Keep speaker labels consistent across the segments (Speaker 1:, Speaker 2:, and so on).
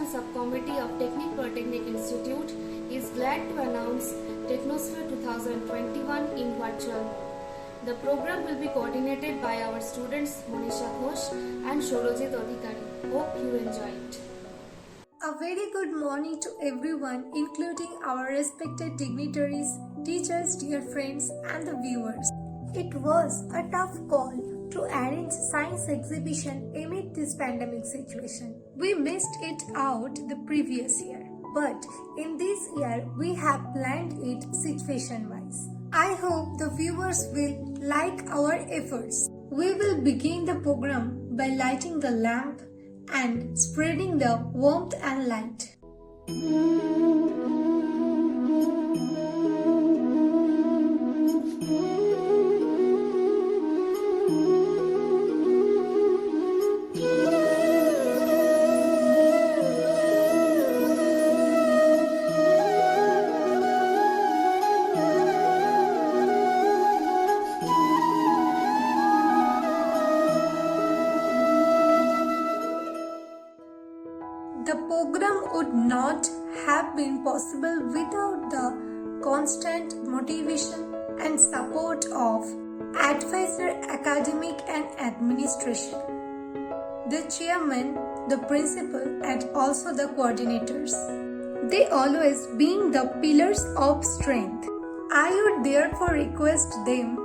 Speaker 1: Exhibition Subcommittee of Technic Polytechnic Institute is glad to announce Technosphere 2021 in virtual. The program will be coordinated by our students Monisha Ghosh and Shorojit Adhikari. Hope you enjoy it.
Speaker 2: A very good morning to everyone, including our respected dignitaries, teachers, dear friends, and the viewers. It was a tough call to arrange science exhibition amid this pandemic situation. We missed it out the previous year, but in this year we have planned it situation-wise. I hope the viewers will like our efforts. We will begin the program by lighting the lamp and spreading the warmth and light. The program would not have been possible without the constant motivation and support of advisor, academic and administration, the chairman, the principal and also the coordinators. They always being the pillars of strength. I would therefore request them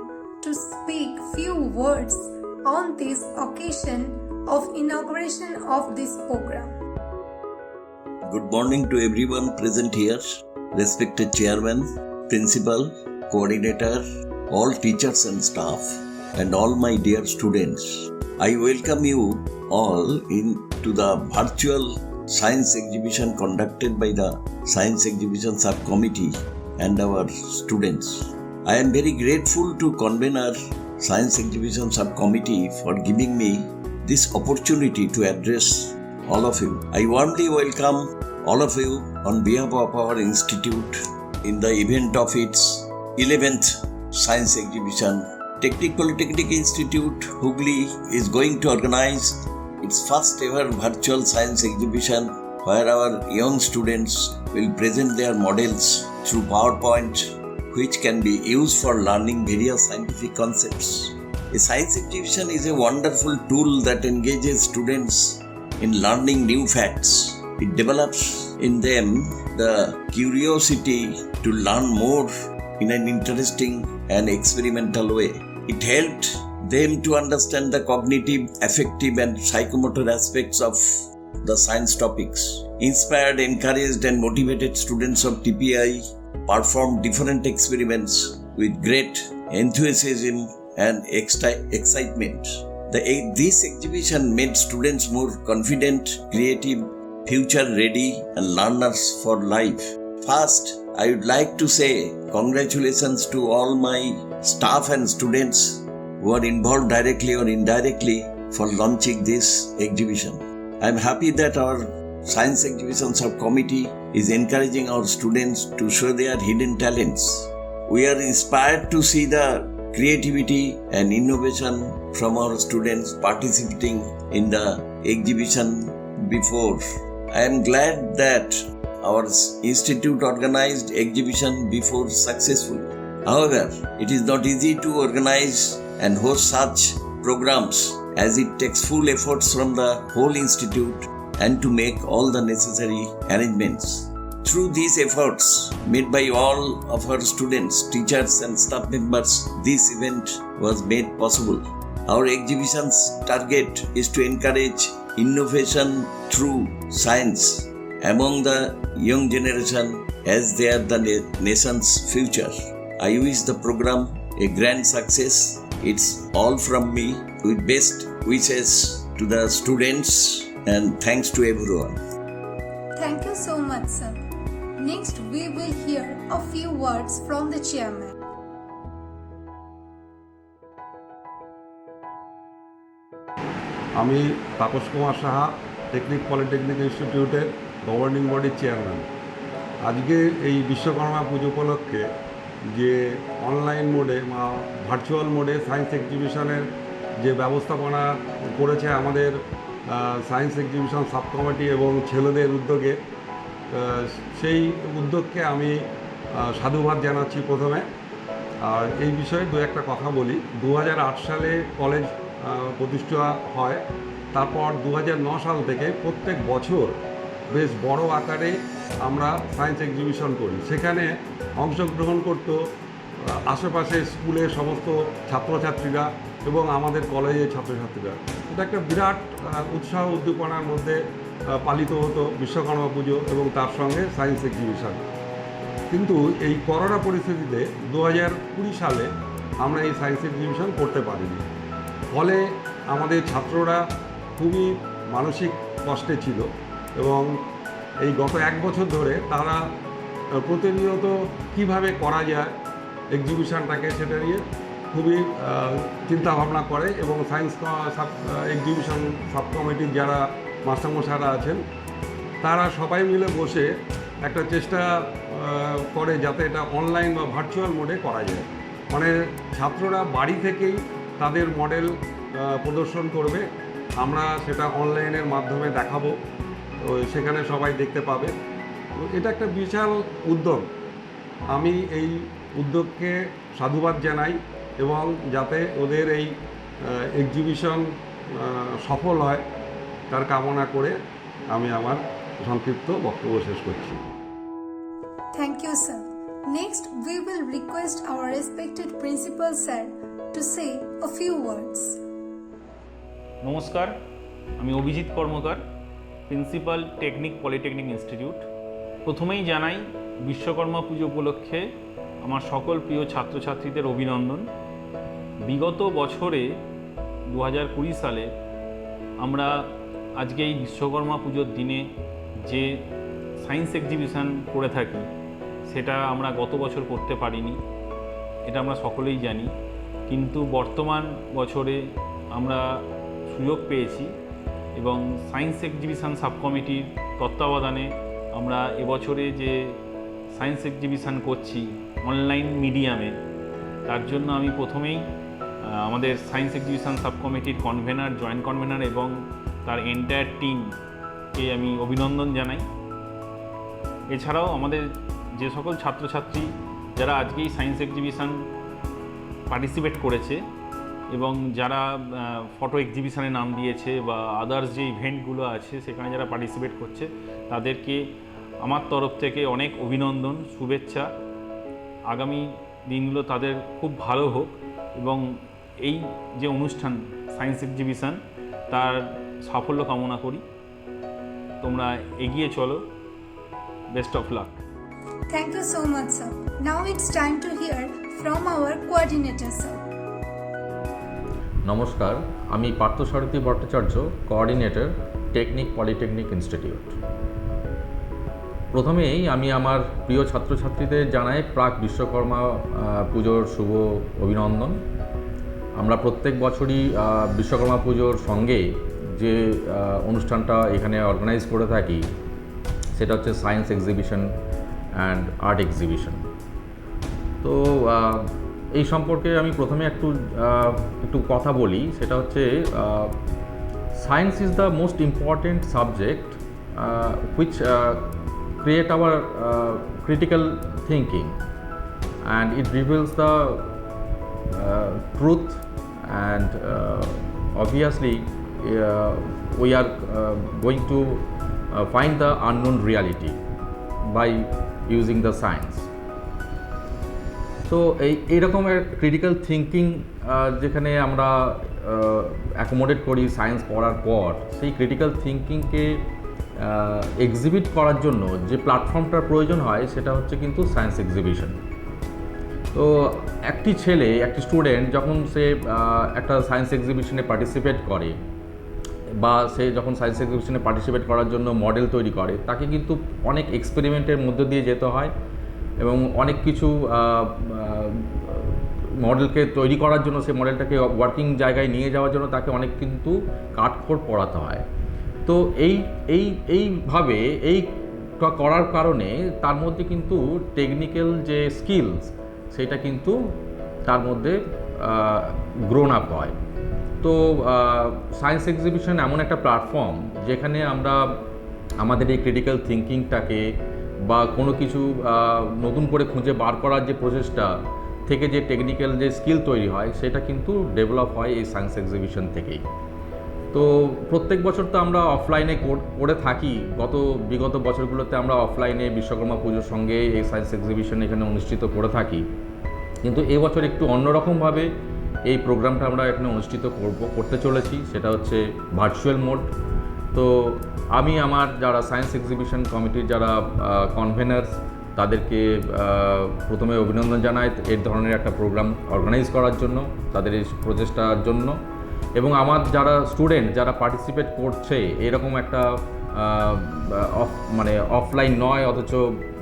Speaker 2: to speak few words on this occasion of inauguration of this program.
Speaker 3: Good morning to everyone present here, respected chairman, principal, coordinator, all teachers and staff, and all my dear students. I welcome you all into the virtual science exhibition conducted by the Science Exhibition Subcommittee and our students. I am very grateful to convener Science Exhibition Subcommittee for giving me this opportunity to address all of you. I warmly welcome all of you on behalf of our institute in the event of its 11th Science Exhibition. Technic Polytechnic Institute, Hooghly is going to organize its first ever virtual science exhibition where our young students will present their models through PowerPoint, which can be used for learning various scientific concepts. A science exhibition is a wonderful tool that engages students in learning new facts. It develops in them the curiosity to learn more in an interesting and experimental way. It helped them to understand the cognitive, affective and psychomotor aspects of the science topics. Inspired, encouraged and motivated students of TPI performed different experiments with great enthusiasm and excitement. This exhibition made students more confident, creative, future-ready and learners for life. First, I would like to say congratulations to all my staff and students who are involved directly or indirectly for launching this exhibition. I am happy that our Science Exhibition Subcommittee is encouraging our students to show their hidden talents. We are inspired to see the creativity and innovation from our students participating in the exhibition before. I am glad that our institute organized exhibition before successful. However, it is not easy to organize and host such programs as it takes full efforts from the whole institute and to make all the necessary arrangements. Through these efforts made by all of our students, teachers and staff members, this event was made possible. Our exhibition's target is to encourage innovation through science among the young generation as they are the nation's future. I wish the program a grand success. It's all from me with best wishes to the students and thanks to everyone.
Speaker 2: Thank you so much, sir. Next, we will hear a few words from the chairman.
Speaker 4: আমি Tapas Kumar Saha technique polytechnic ইনস্টিটিউটের governing বডির chairman. আজকে এই বিশ্বকর্মা পুজো উপলক্ষে যে online মোডে বা virtual মোডে সায়েন্স এক্সিবিশনের যে ব্যবস্থাপনা করেছে আমাদের সায়েন্স এক্সিবিশন সাব কমিটি এবং ছেলেদের উদ্যোগে সেই উদ্যোগকে আমি সাধুবাদ জানাচ্ছি প্রথমে। আর এই বিষয়ে দু একটা কথা বলি। 2008 সালে কলেজ প্রতিষ্ঠা হয়। তারপর 2009 সাল থেকে প্রত্যেক বছর বেশ বড় আকারে আমরা সায়েন্স এক্সিবিশন করি। সেখানে অংশগ্রহণ করত আশেপাশে স্কুলের সমস্ত ছাত্রছাত্রীরা এবং আমাদের কলেজের ছাত্রছাত্রীরা। এটা একটা বিরাট উৎসাহ উদ্দীপনার মধ্যে পালিত হতো বিশ্বকর্মা পুজো এবং তার সঙ্গে সায়েন্স এক্সিবিশন। কিন্তু এই করোনা পরিস্থিতিতে 2020 সালে আমরা এই সায়েন্স এক্সিবিশন করতে পারিনি। ফলে আমাদের ছাত্ররা খুবই মানসিক কষ্টে ছিল এবং এই গত 1 বছর ধরে তারা প্রতিনিয়ত কিভাবে করা যায় এক্সিবিশনটাকে সেটা নিয়ে খুবই চিন্তা ভাবনা করে এবং সায়েন্স এক্সিবিশন সাব কমিটির যারা মাস্টারমশাইরা আছেন তারা সবাই মিলে বসে একটা চেষ্টা করে যাতে এটা অনলাইন বা ভার্চুয়াল মোডে করা যায়। মানে ছাত্ররা বাড়ি থেকেই তাদের মডেল প্রদর্শন করবে, আমরা সেটা অনলাইনের মাধ্যমে দেখাবো, সেখানে সবাই দেখতে পাবে। তো এটা একটা বিশাল উদ্যোগ। আমি এই উদ্যোগকে সাধুবাদ জানাই এবং যাতে ওদের এই এক্সিবিশন সফল হয় তার কামনা করে আমি আমার সংক্ষিপ্ত বক্তব্য শেষ করছি।
Speaker 2: Thank you, sir. Next, we will request our respected principal sir to say a few words.
Speaker 5: নমস্কার, আমি অভিজিৎ কর্মকার, প্রিন্সিপাল টেকনিক পলিটেকনিক ইনস্টিটিউট। প্রথমেই জানাই বিশ্বকর্মা পুজো উপলক্ষে আমার সকল প্রিয় ছাত্রছাত্রীদের অভিনন্দন। বিগত বছরে 2020 সালে আমরা আজকে এই বিশ্বকর্মা পুজোর দিনে যে সায়েন্স এক্সিবিশন করে থাকি সেটা আমরা গত বছর করতে পারিনি, এটা আমরা সকলেই জানি। কিন্তু বর্তমান বছরে আমরা সুযোগ পেয়েছি এবং সায়েন্স এক্সিবিশন সাব কমিটির তত্ত্বাবধানে আমরা এবছরে যে সায়েন্স এক্সিবিশন করছি অনলাইন মিডিয়ামে, তার জন্য আমি প্রথমেই আমাদের সায়েন্স এক্সিবিশন সাব কমিটির কনভেনার, জয়েন্ট কনভেনার এবং তার এন্টায়ার টিমকে আমি অভিনন্দন জানাই। এছাড়াও আমাদের যে সকল ছাত্রছাত্রী যারা আজকে এই সায়েন্স এক্সিবিশন পার্টিসিপেট করেছে এবং যারা ফটো এক্সিবিশনে নাম দিয়েছে বা আদার্স যে ইভেন্টগুলো আছে সেখানে যারা পার্টিসিপেট করছে তাদেরকে আমার তরফ থেকে অনেক অভিনন্দন, শুভেচ্ছা। আগামী দিনগুলো তাদের খুব ভালো হোক এবং এই যে অনুষ্ঠান সায়েন্স এক্সিবিশন তার সাফল্য কামনা করি। তোমরা এগিয়ে চলো। Best of luck.
Speaker 2: Thank you so much, sir. Now it's time to hear from our coordinator, sir.
Speaker 6: নমস্কার, আমি Parthasarathi Bhattacharya, coordinator, technique polytechnic institute. প্রথমেই আমি আমার প্রিয় ছাত্রছাত্রীদের জানাই প্রাক বিশ্বকর্মা পুজোর শুভ অভিনন্দন। আমরা প্রত্যেক বছরই বিশ্বকর্মা পুজোর সঙ্গে যে অনুষ্ঠানটা এখানে অর্গানাইজ করে থাকি সেটা হচ্ছে science exhibition and art exhibition. তো এই সম্পর্কে আমি প্রথমে একটু কথা বলি। সেটা হচ্ছে science is the most important subject which create our critical thinking and it reveals the truth and obviously we are going to find the unknown reality by using the science. তো এইরকমের ক্রিটিক্যাল থিঙ্কিং যেখানে আমরা accommodate করি science পড়ার পর, সেই critical থিঙ্কিংকে exhibit করার জন্য যে প্ল্যাটফর্মটার প্রয়োজন হয় সেটা হচ্ছে কিন্তু সায়েন্স এক্সিবিশন। তো একটি স্টুডেন্ট যখন সে একটা সায়েন্স এক্সিবিশনে পার্টিসিপেট করে বা সে যখন সায়েন্স এক্সিবিশনে পার্টিসিপেট করার জন্য মডেল তৈরি করে, তাকে কিন্তু অনেক এক্সপেরিমেন্টের মধ্য দিয়ে যেতে হয় এবং অনেক কিছু মডেলকে তৈরি করার জন্য, সে মডেলটাকে ওয়ার্কিং জায়গায় নিয়ে যাওয়ার জন্য তাকে অনেক কিন্তু কাঠখড় পোড়াতে হয়। তো এইভাবে এইটা করার কারণে তার মধ্যে কিন্তু টেকনিক্যাল যে স্কিলস সেটা কিন্তু তার মধ্যে গ্রোন আপ হয়। তো সায়েন্স এক্সিবিশন এমন একটা প্ল্যাটফর্ম যেখানে আমরা আমাদের এই ক্রিটিক্যাল থিঙ্কিংটাকে বা কোনো কিছু নতুন করে খুঁজে বার করার যে প্রসেসটা থেকে যে টেকনিক্যাল যে স্কিল তৈরি হয় সেটা কিন্তু ডেভেলপ হয় এই সায়েন্স এক্সিবিশন থেকেই। তো প্রত্যেক বছর তো আমরা অফলাইনে করে থাকি, বিগত বছরগুলোতে আমরা অফলাইনে বিশ্বকর্মা পুজোর সঙ্গে এই সায়েন্স এক্সিবিশন এখানে অনুষ্ঠিত করে থাকি, কিন্তু এবছর একটু অন্যরকমভাবে এই প্রোগ্রামটা আমরা এখানে অনুষ্ঠিত করতে চলেছি, সেটা হচ্ছে ভার্চুয়াল মোড। তো আমি আমার যারা সায়েন্স এক্সিবিশন কমিটির যারা কনভেনার্স তাদেরকে প্রথমে অভিনন্দন জানাই এই ধরনের একটা প্রোগ্রাম অর্গানাইজ করার জন্য, তাদের এই প্রচেষ্টার জন্য। এবং আমার যারা স্টুডেন্ট যারা পার্টিসিপেট করছে এরকম একটা মানে অফলাইন নয় অথচ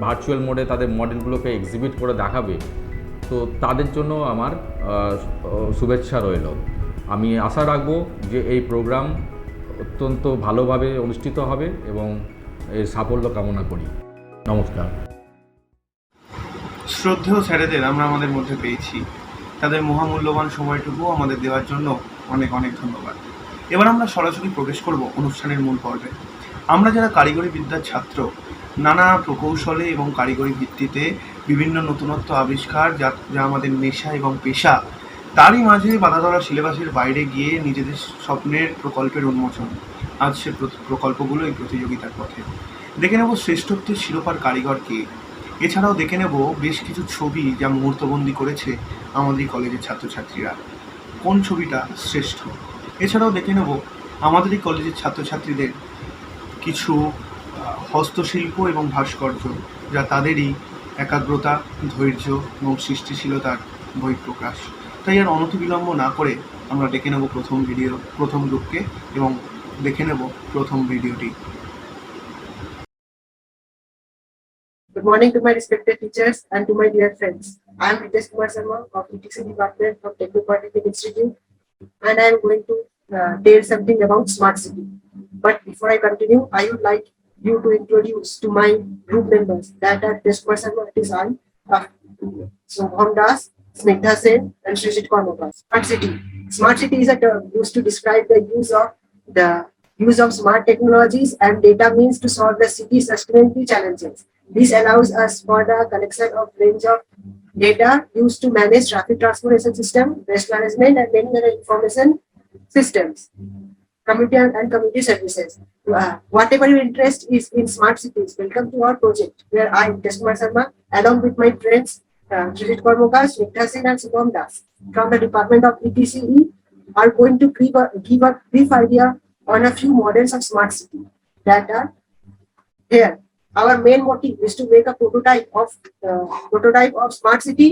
Speaker 6: ভার্চুয়াল মোডে তাদের মডেলগুলোকে এক্সিবিট করে দেখাবে, তো তাদের জন্য আমার শুভেচ্ছা রইল। আমি আশা রাখবো যে এই প্রোগ্রাম অত্যন্ত ভালোভাবে অনুষ্ঠিত হবে এবং এর সাফল্য কামনা করি। নমস্কার।
Speaker 7: শ্রদ্ধেয় স্যারেদের আমরা আমাদের মধ্যে পেয়েছি, তাদের মহামূল্যবান সময়টুকু আমাদের দেওয়ার জন্য অনেক অনেক ধন্যবাদ। এবার আমরা সরাসরি প্রবেশ করব অনুষ্ঠানের মূল পর্বে। আমরা যারা কারিগরি বিদ্যার ছাত্র, নানা প্রকৌশলে এবং কারিগরি ভিত্তিতে বিভিন্ন নতুনত্ব আবিষ্কার যা আমাদের নেশা এবং পেশা, তারই মাঝে বাধা ধরা সিলেবাসের বাইরে গিয়ে নিজেদের স্বপ্নের প্রকল্পের উন্মোচন। আজ সে প্রকল্পগুলো এই প্রতিযোগিতার পথে। দেখে নেব শ্রেষ্ঠত্বের শিরোপার কারিগরকে। এছাড়াও দেখে নেব বেশ কিছু ছবি যা মুহূর্তবন্দি করেছে আমাদের কলেজের ছাত্রছাত্রীরা, কোন ছবিটা শ্রেষ্ঠ। এছাড়াও দেখে নেব আমাদের এই কলেজের ছাত্রছাত্রীদের কিছু হস্তশিল্প এবং ভাস্কর্য যা তাদেরই একাগ্রতা, ধৈর্য এবং সৃষ্টিশীলতার বহিঃপ্রকাশ। তাই আর অনতিবিলম্ব না করে আমরা দেখে নেব প্রথম গ্রুপকে এবং দেখে নেব প্রথম ভিডিওটি।
Speaker 8: Good morning to my respected teachers and to my dear friends. I am Ritesh Kumar Sharma of ETC Department of Techno-Polytechnic Institute, and I am going to tell something about Smart City. But before I continue, I would like you to introduce to my group members that are Ritesh Kumar Sharma, it is I, Shubham Das, Snigdha Sen, and Srijit Karmakar. Smart City. Smart City is a term used to describe the use of smart technologies and data means to solve the city's sustainability challenges. This allows us for the collection of range of data used to manage traffic transportation system, waste management, and many other information systems, community services. Whatever your interest is in smart cities, welcome to our project, where I, Ritesh Kumar Sharma, along with my friends Srijit Karmakar, Snigdha Sen, and Shubham Das from the Department of ETCE, are going to give a brief idea on a few models of smart city that are here. Our main motive is to make a prototype of smart city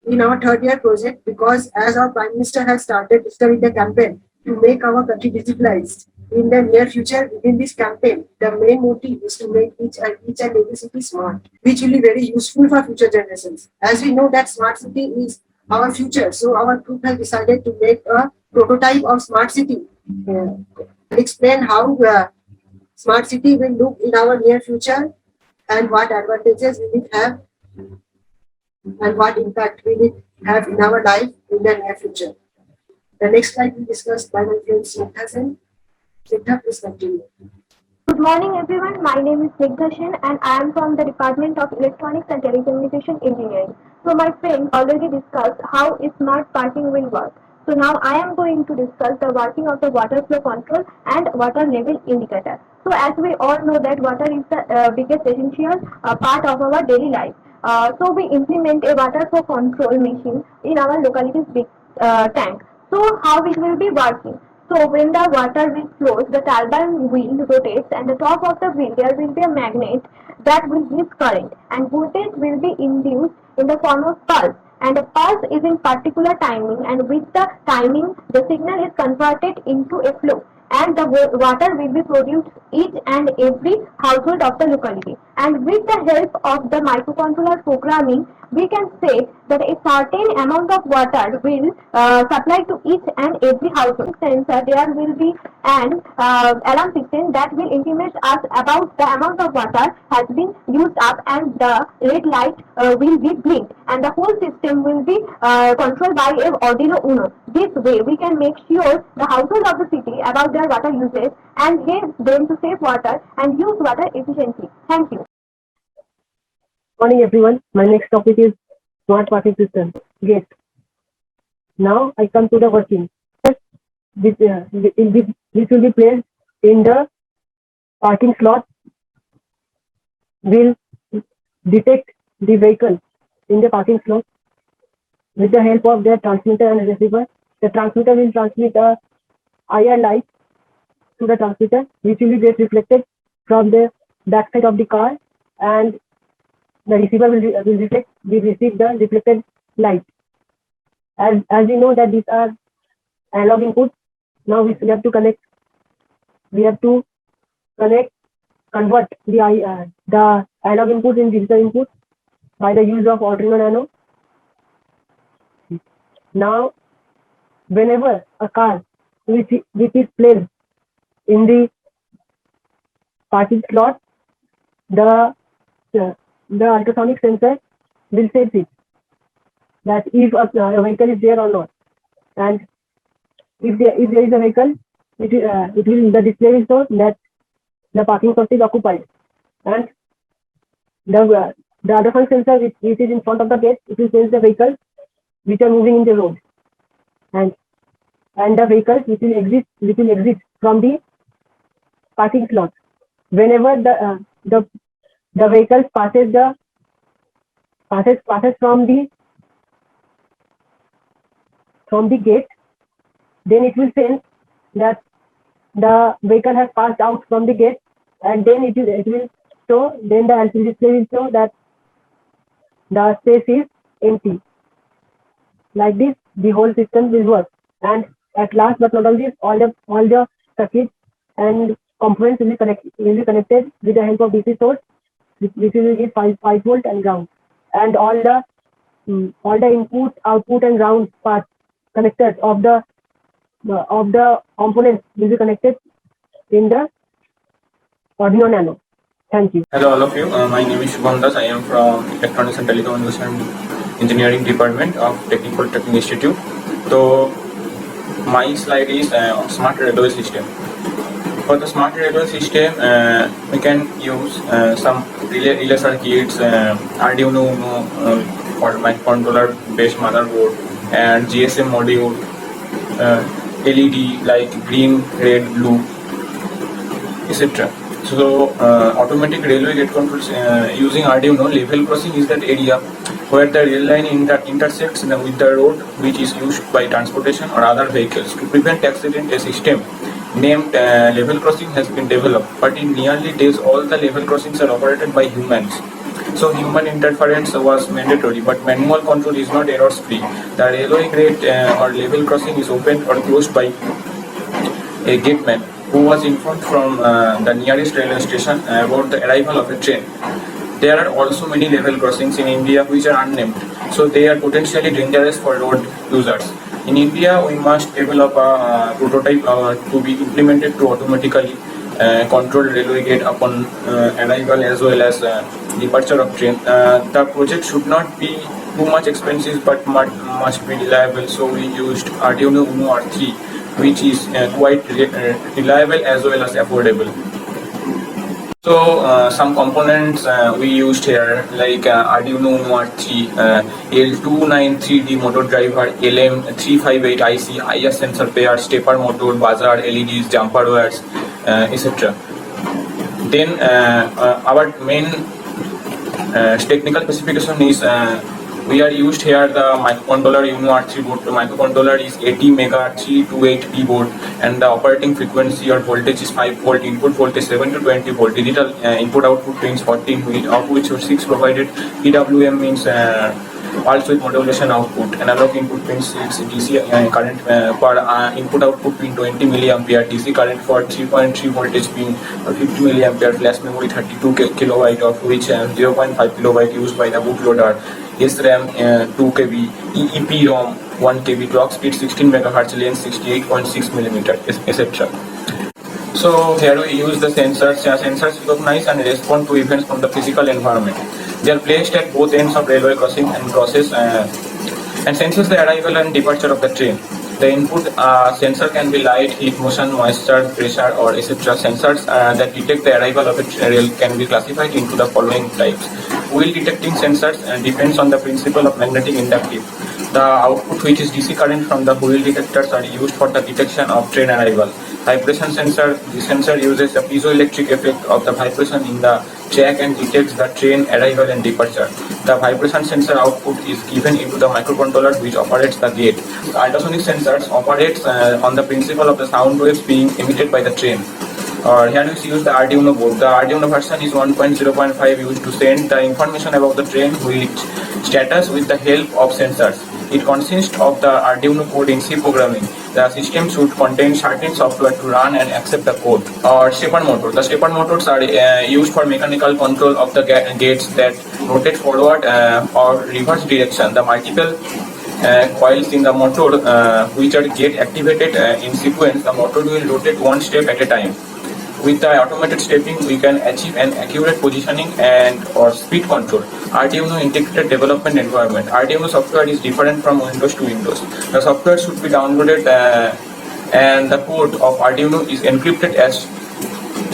Speaker 8: in our third year project, because as our Prime Minister has started the campaign to make our country digitalized in the near future. Within this campaign, the main motive is to make each and every city smart, which will be very useful for future generations. As we know that smart city is our future, so our group has decided to make a prototype of smart city. Explain how smart city will look in our near future and what advantages will it have and what impact will it have in our life in the near future. The next slide will be discussed by my friend Snigdha Sen. Snigdha, please continue.
Speaker 9: Good morning everyone, my name is Snigdha Sen and I am from the Department of Electronics and Telecommunication Engineering. So my friend already discussed how smart parking will work. So now I am going to discuss the working of the water flow control and water level indicator. So as we all know that water is the biggest essential part of our daily life. So we implement a water flow control machine in our locality's big tank. So how it will be working? So when the water will flows, the turbine wheel rotates and the top of the wheel there will be a magnet that will give current, and voltage will be induced in the form of pulse, and the pulse is in particular timing, and with the timing the signal is converted into a flow, and the water will be produced each and every household of the locality. And with the help of the microcontroller programming, we can say that a certain amount of water will supply to each and every household. Sensor, there will be an alarm system that will intimate us about the amount of water has been used up, and the red light will be blinked, and the whole system will be controlled by a Arduino Uno. This way, we can make sure the household of the city about their water usage and help them to save water and use water efficiently. Thank you.
Speaker 8: Morning everyone, my next topic is smart parking system, GATE. Now I come to the working. This will be placed in the parking slot, will detect the vehicle in the parking slot with the help of their transmitter and receiver. The transmitter will transmit a IR light to the transmitter, which will get reflected from the backside of the car, and the receiver will receive the reflected light. As we know that these are analog inputs, now we have to convert the analog input in digital input by the use of Arduino Nano. Now, whenever a car which is placed in the parking slot, the ultrasonic sensor will sense it, that if a vehicle is there or not, and if there is a vehicle, the display will show that the parking slot is occupied, and the ultrasonic sensor which is in front of the gate, it will sense the vehicles which are moving in the road, and the vehicles which will exit from the parking slot. Whenever the vehicle passes from the gate, then it will sense that the vehicle has passed out from the gate, and then it will show. Then the LCD display will show that the space is empty. Like this, the whole system will work. And at last but not least, all the circuits and components will be connected with the help of DC source, which will give 5 volt and ground, and all the input, output, and ground parts connectors of the components will be connected in the Arduino Nano. Thank you.
Speaker 10: Hello all of you, my name is Shubham Das. I am from Electronics and Telecommunication Engineering Department of Technical Polytechnic Institute. So my slide is smart railway system. For the smart railway system, we can use some relay circuits, Arduino Uno for microcontroller based motherboard, and GSM module, LED like green, red, blue, etc. So automatic railway gate controls using Arduino. Level crossing is that area where the rail line intersects with the road which is used by transportation or other vehicles. To prevent accident, a system named level crossing has been developed, but in nearly days all the level crossings are operated by humans. So human interference was mandatory, but manual control is not errors free. The railway gate or level crossing is opened or closed by a gateman who was informed from the nearest railway station about the arrival of a train. There are also many level crossings in India which are unnamed, so they are potentially dangerous for road users. In India, we must develop a prototype to be implemented to automatically control railway gate upon arrival as well as departure of train. The project should not be too much expensive but must be reliable, so we used Arduino Uno R3, which is quite reliable as well as affordable. So some components we used here, like Arduino Uno R3, L293D motor driver, LM358 IC, IR sensor pair, stepper motor, buzzer, LEDs, jumper wires, etc. Then our main technical specification is We are used here the microcontroller UNO R3 board. The microcontroller is 80 mega R328P board, and the operating frequency or voltage is 5 volt. Input voltage 7 to 20 volt. Digital input output pins 14, of which 6 provided. PWM means pulse with modulation output. Analog input pins 6. DC current per input output pin 20 milliampere. DC current for 3.3 voltage pin 50 milliampere. Flash memory 32 kilobyte, of which 0.5 kilobyte used by the bootloader. SRAM 2 KB, EEPROM 1 KB, clock speed 16 MHz, length 68.6 mm, etc. So here we use the sensors. Sensors recognize and respond to events from the physical environment. They are placed at both ends of railway crossing and crosses and senses the arrival and departure of the train. The input sensor can be light, heat, motion, moisture, pressure, or etc. Sensors that detect the arrival of a rail can be classified into the following types. Wheel detecting sensors depends on the principle of magnetic inductive. The output, which is DC current from the wheel detectors, are used for the detection of train arrival. Vibration sensor, the sensor uses the piezoelectric effect of the vibration in the track and detects the train arrival and departure. The vibration sensor output is given into the microcontroller which operates the gate. The ultrasonic sensors operates on the principle of the sound waves being emitted by the train. Here we use the Arduino board. The Arduino version is 1.0.5 used to send the information about the train with status with the help of sensors. It consists of the Arduino code in C programming. The system should contain certain software to run and accept the code. Or stepper motor. The stepper motors are used for mechanical control of the gates that rotate forward or reverse direction. The multiple coils in the motor which are get activated in sequence. The motor will rotate one step at a time. With the automated stepping, we can achieve an accurate positioning and or speed control. Arduino integrated development environment. Arduino software is different from Windows to Windows. The software should be downloaded and the code of Arduino is encrypted as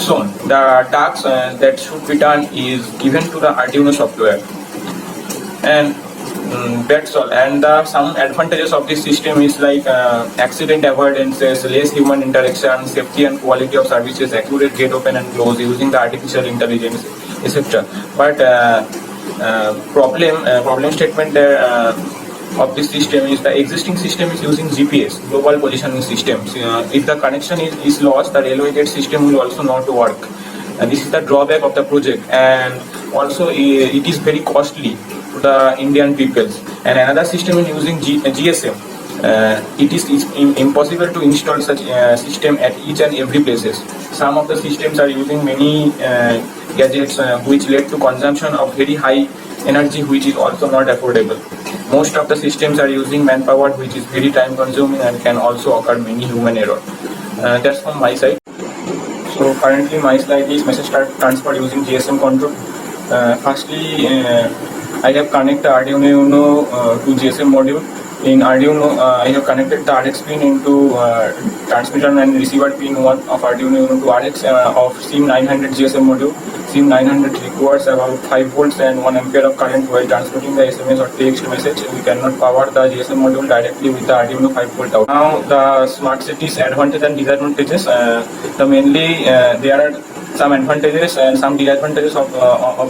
Speaker 10: shown. The tasks that should be done is given to the Arduino software. And that's all. And some advantages of this system is like accident avoidances, less human interaction, safety and quality of services, accurate gate open and close using the artificial intelligence, etc. But problem statement there of this system is the existing system is using GPS, global positioning systems. If the connection is lost, the railway gate system will also not work. And this is the drawback of the project, and also it is very costly to the Indian peoples. And another system is using GSM. It is impossible to install such system at each and every places. Some of the systems are using many gadgets which led to consumption of very high energy, which is also not affordable. Most of the systems are using manpower, which is very time consuming and can also occur many human error. That's from my side. So currently my slide is message transfer using GSM control. Firstly, I have connected Arduino Uno to GSM module. In Arduino, I have connected the RX pin into transmitter and receiver pin 1 of Arduino Uno to RX of SIM900 GSM module. SIM900 requires about 5 volts and 1 ampere of current while transmitting the SMS or text message. We cannot power the GSM module directly with the Arduino 5 volt out. Now the smart cities advantages and disadvantages. Mainly there are some advantages and some disadvantages of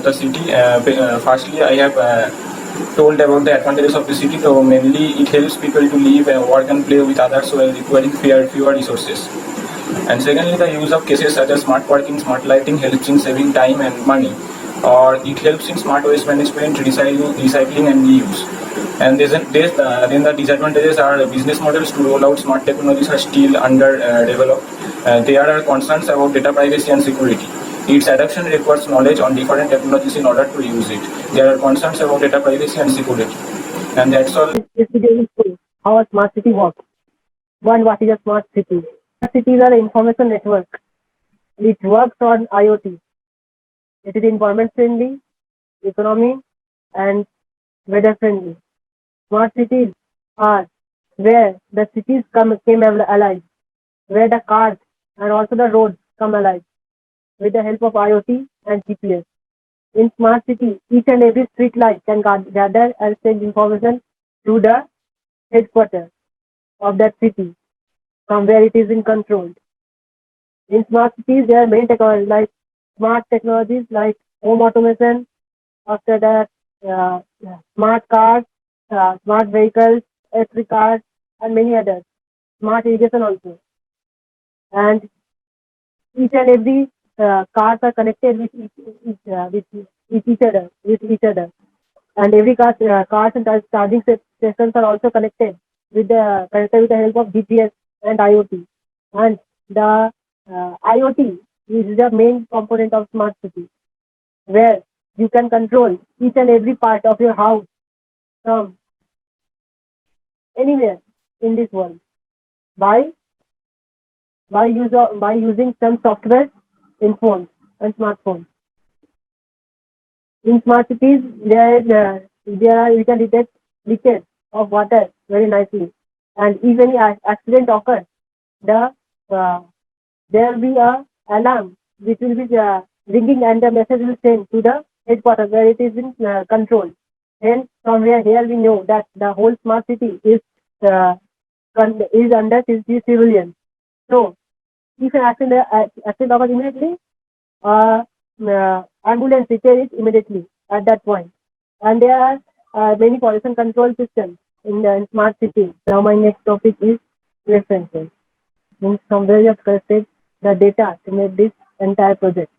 Speaker 10: the city. Firstly, I have told about the advantages of the city. So mainly it helps people to live and work and play with others while requiring fewer resources. And secondly, the use of cases such as smart parking, smart lighting helps in saving time and money. Or it helps in smart waste management, recycling and reuse. And then the disadvantages are business models to roll out smart technologies are still underdeveloped. There are concerns about data privacy and security. Its adoption requires knowledge on different technologies in order to use it. There are concerns about data privacy and security. And that's all.
Speaker 8: This video will show how a smart city works. One, what is a smart city? Smart cities are an information network. It works on IoT. It is environment friendly, economy, and weather friendly. Smart cities are where the cities came alive, where the cars and also the roads come alive with the help of IoT and GPS. In smart city, each and every street light can gather and send information to the headquarters of that city from where it is in control. In smart cities, there are many technologies like smart technologies like home automation, after that smart cars, smart vehicles, electric cars, and many others. Smart irrigation also. And each and every cars are connected with each other. And every cars and charging stations are also connected with the help of GPS and IoT. And the IoT is the main component of smart city, where you can control each and every part of your house from anywhere in this world by by using some software in phones and smartphones. In smart cities, we can detect leakage of water very nicely, and if any accident occurs, the uh, there will be a alarm which will be ringing, and the message will send to the headquarters where it is in control. Then from here we know that the whole smart city uh, is under civilians. So if an accident occurs immediately, ambulance repair it immediately at that point. And there are many pollution control systems in the smart city. Now my next topic is references. Means from where you have collected the data to make this entire project.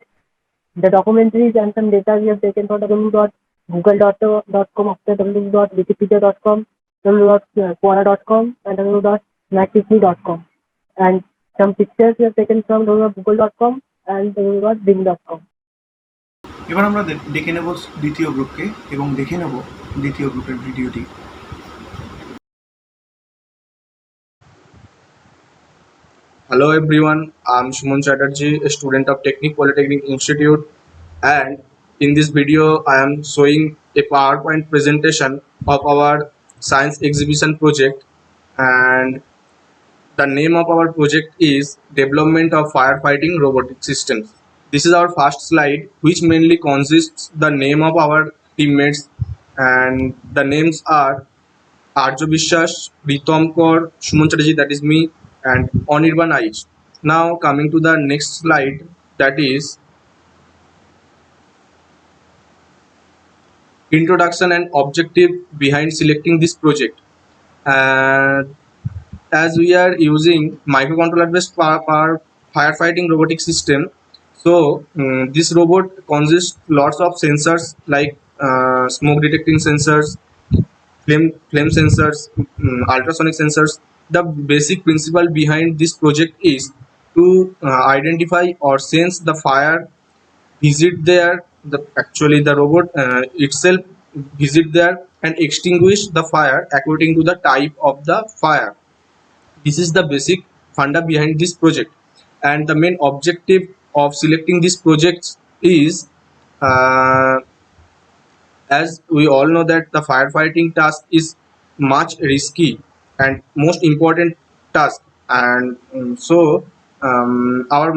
Speaker 8: The documentaries and some data we have taken from www.google.com, after www.wikipedia.com, www.quora.com, and www.mactifney.com. And some pictures we have taken from www.google.com and www.bing.com.
Speaker 7: এবার আমরা দেখে নেব দ্বিতীয় গ্রুপকে এবং দেখে নেব দ্বিতীয় গ্রুপের ভিডিওটি।
Speaker 10: Hello everyone, I'm Suman Chatterjee, a student of Technic Polytechnic Institute, and in this video I am showing a PowerPoint presentation of our science exhibition project, and the name of our project is Development of Firefighting Robotic Systems. This is our first slide, which mainly consists the name of our teammates, and the names are Arjo Bishwas, Pritam Kaur, Suman Chatterjee, that is me, and Anirban Aish. Now coming to the next slide, that is introduction and objective behind selecting this project. As we are using microcontroller based firefighting robotic system, so this robot consists lots of sensors like smoke detecting sensors, flame sensors, ultrasonic sensors. The basic principle behind this project is to identify or sense the fire, visit there, actually the robot itself visit there and extinguish the fire according to the type of the fire. This is the basic funda behind this project, and the main objective of selecting this project is, as we all know, that the firefighting task is much risky and most important task, and our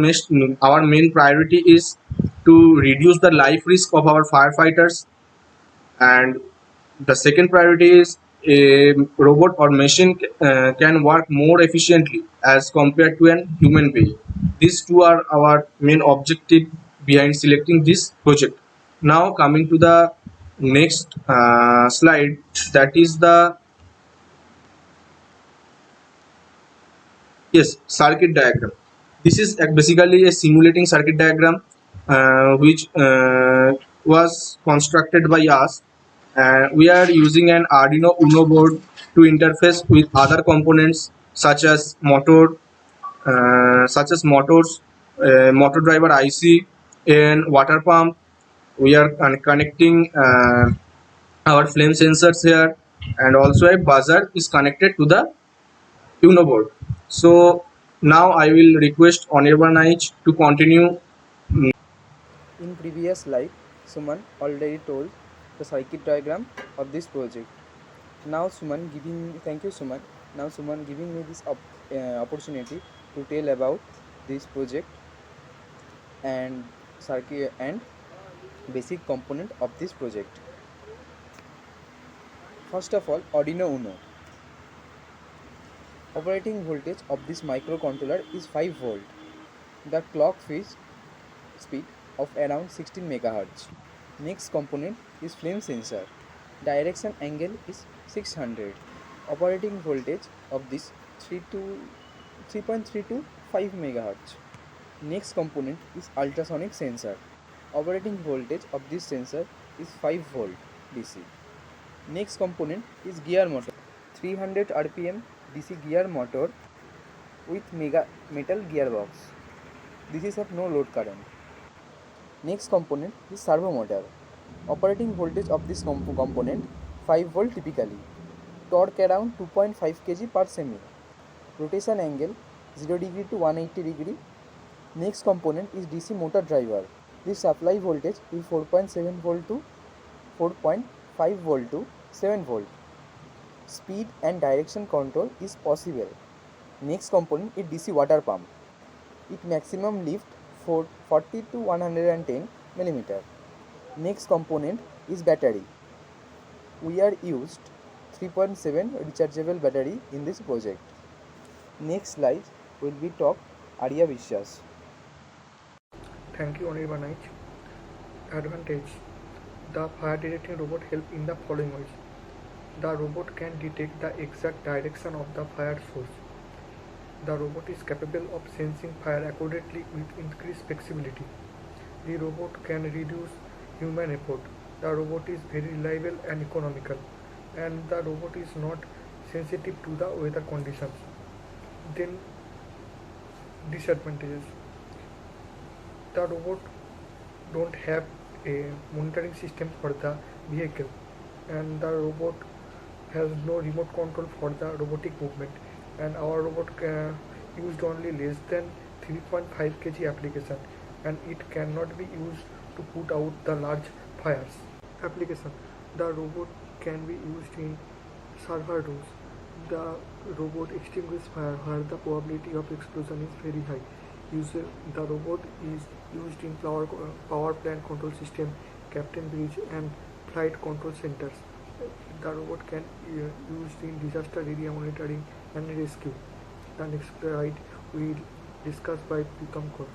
Speaker 10: main priority is to reduce the life risk of our firefighters, and the second priority is a robot or machine can work more efficiently as compared to an human being. These two are our main objective behind selecting this project. Now coming to the next slide, that is the circuit diagram. This is basically a simulating circuit diagram which was constructed by us. We are using an Arduino Uno board to interface with other components such as motors, motor driver IC, and water pump. We are connecting our flame sensors here, and also a buzzer is connected to the Uno board. So now I will request Anirban Aish to continue.
Speaker 11: In previous slide, Suman already told the circuit diagram of this project. Now thank you Suman. Now Suman giving me this opportunity to tell about this project and circuit and basic component of this project. First of all, Arduino Uno. Operating voltage of this microcontroller is 5 volt. The clock speed of around 16 MHz. Next component is flame sensor. Direction angle is 600. Operating voltage of this 3.3 to 5 megahertz. Next component is ultrasonic sensor. Operating voltage of this sensor is 5 volt DC. Next component is gear motor. 300 rpm DC gear motor with metal gearbox. This is of no load current. Next component is servo motor. Operating voltage of this component 5 volt typically. Torque around 2.5 kg per semi. Rotation angle 0 degree to 180 degree. Next component is DC motor driver. This supply voltage is 4.7 volt to 4.5 volt to 7 volt. Speed and direction control is possible. Next component is DC water pump. It maximum lift for 40 to 110 mm. Next component is battery. We are used 3.7 rechargeable battery in this project. Next slide will be talk Arya Vishwas.
Speaker 12: Thank you, Anirban. Advantage: the fire detecting robot help in the following ways. The robot can detect the exact direction of the fire source. The robot is capable of sensing fire accurately with increased flexibility. The robot can reduce human effort. The robot is very reliable and economical, and the robot is not sensitive to the weather conditions. Then disadvantages: the robot don't have a monitoring system for the vehicle, and the robot has no remote control for the robotic movement, and our robot used only less than 3.5 kg application, and it cannot be used to put out the large fires. Application: the robot can be used in server rooms. The robot extinguishes fire where the probability of explosion is very high. The robot is used in power plant control system, captain bridge, and flight control centers. The robot can be used in disaster area monitoring and rescue. The next slide will discuss by Pritam Kaur.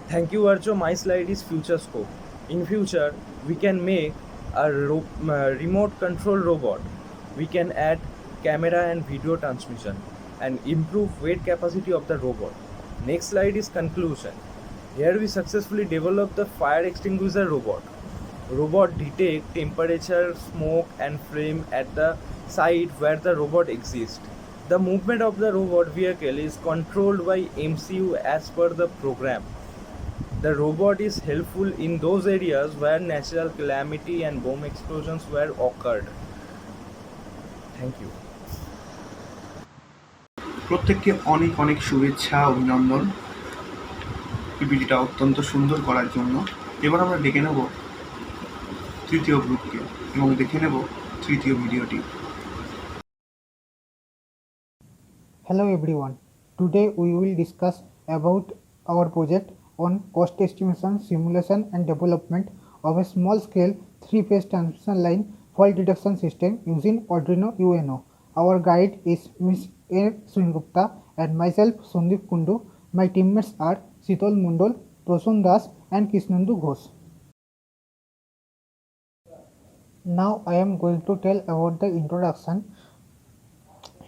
Speaker 13: Thank you, Arjo. My slide is future scope. In future, we can make a remote control robot. We can add camera and video transmission and improve weight capacity of the robot. Next slide is conclusion. Here we successfully developed the fire extinguisher robot. Robot detect temperature, smoke and flame at the site where the robot exists. The movement of the robot vehicle is controlled by MCU as per the program. The robot is helpful in those areas where natural calamity and bomb explosions were occurred. Thank you.
Speaker 7: প্রত্যেককে অনেক অনেক শুভেচ্ছা, অভিনন্দন পিপিটিটা অত্যন্ত সুন্দর করার জন্য। এবার আমরা ডেকে নেব তৃতীয় গ্রুপকে এবং দেখে নেব তৃতীয় ভিডিওটি।
Speaker 14: Hello everyone. Today we will discuss about our project on cost estimation, simulation and development of a small scale 3-phase transmission line fault detection system using Arduino UNO. Our guide is Ms. A. Swingupta and myself Sandeep Kundu. My teammates are Sitol Mundol, Prosun Das and Kishnendu Ghosh. Now I am going to tell about the introduction.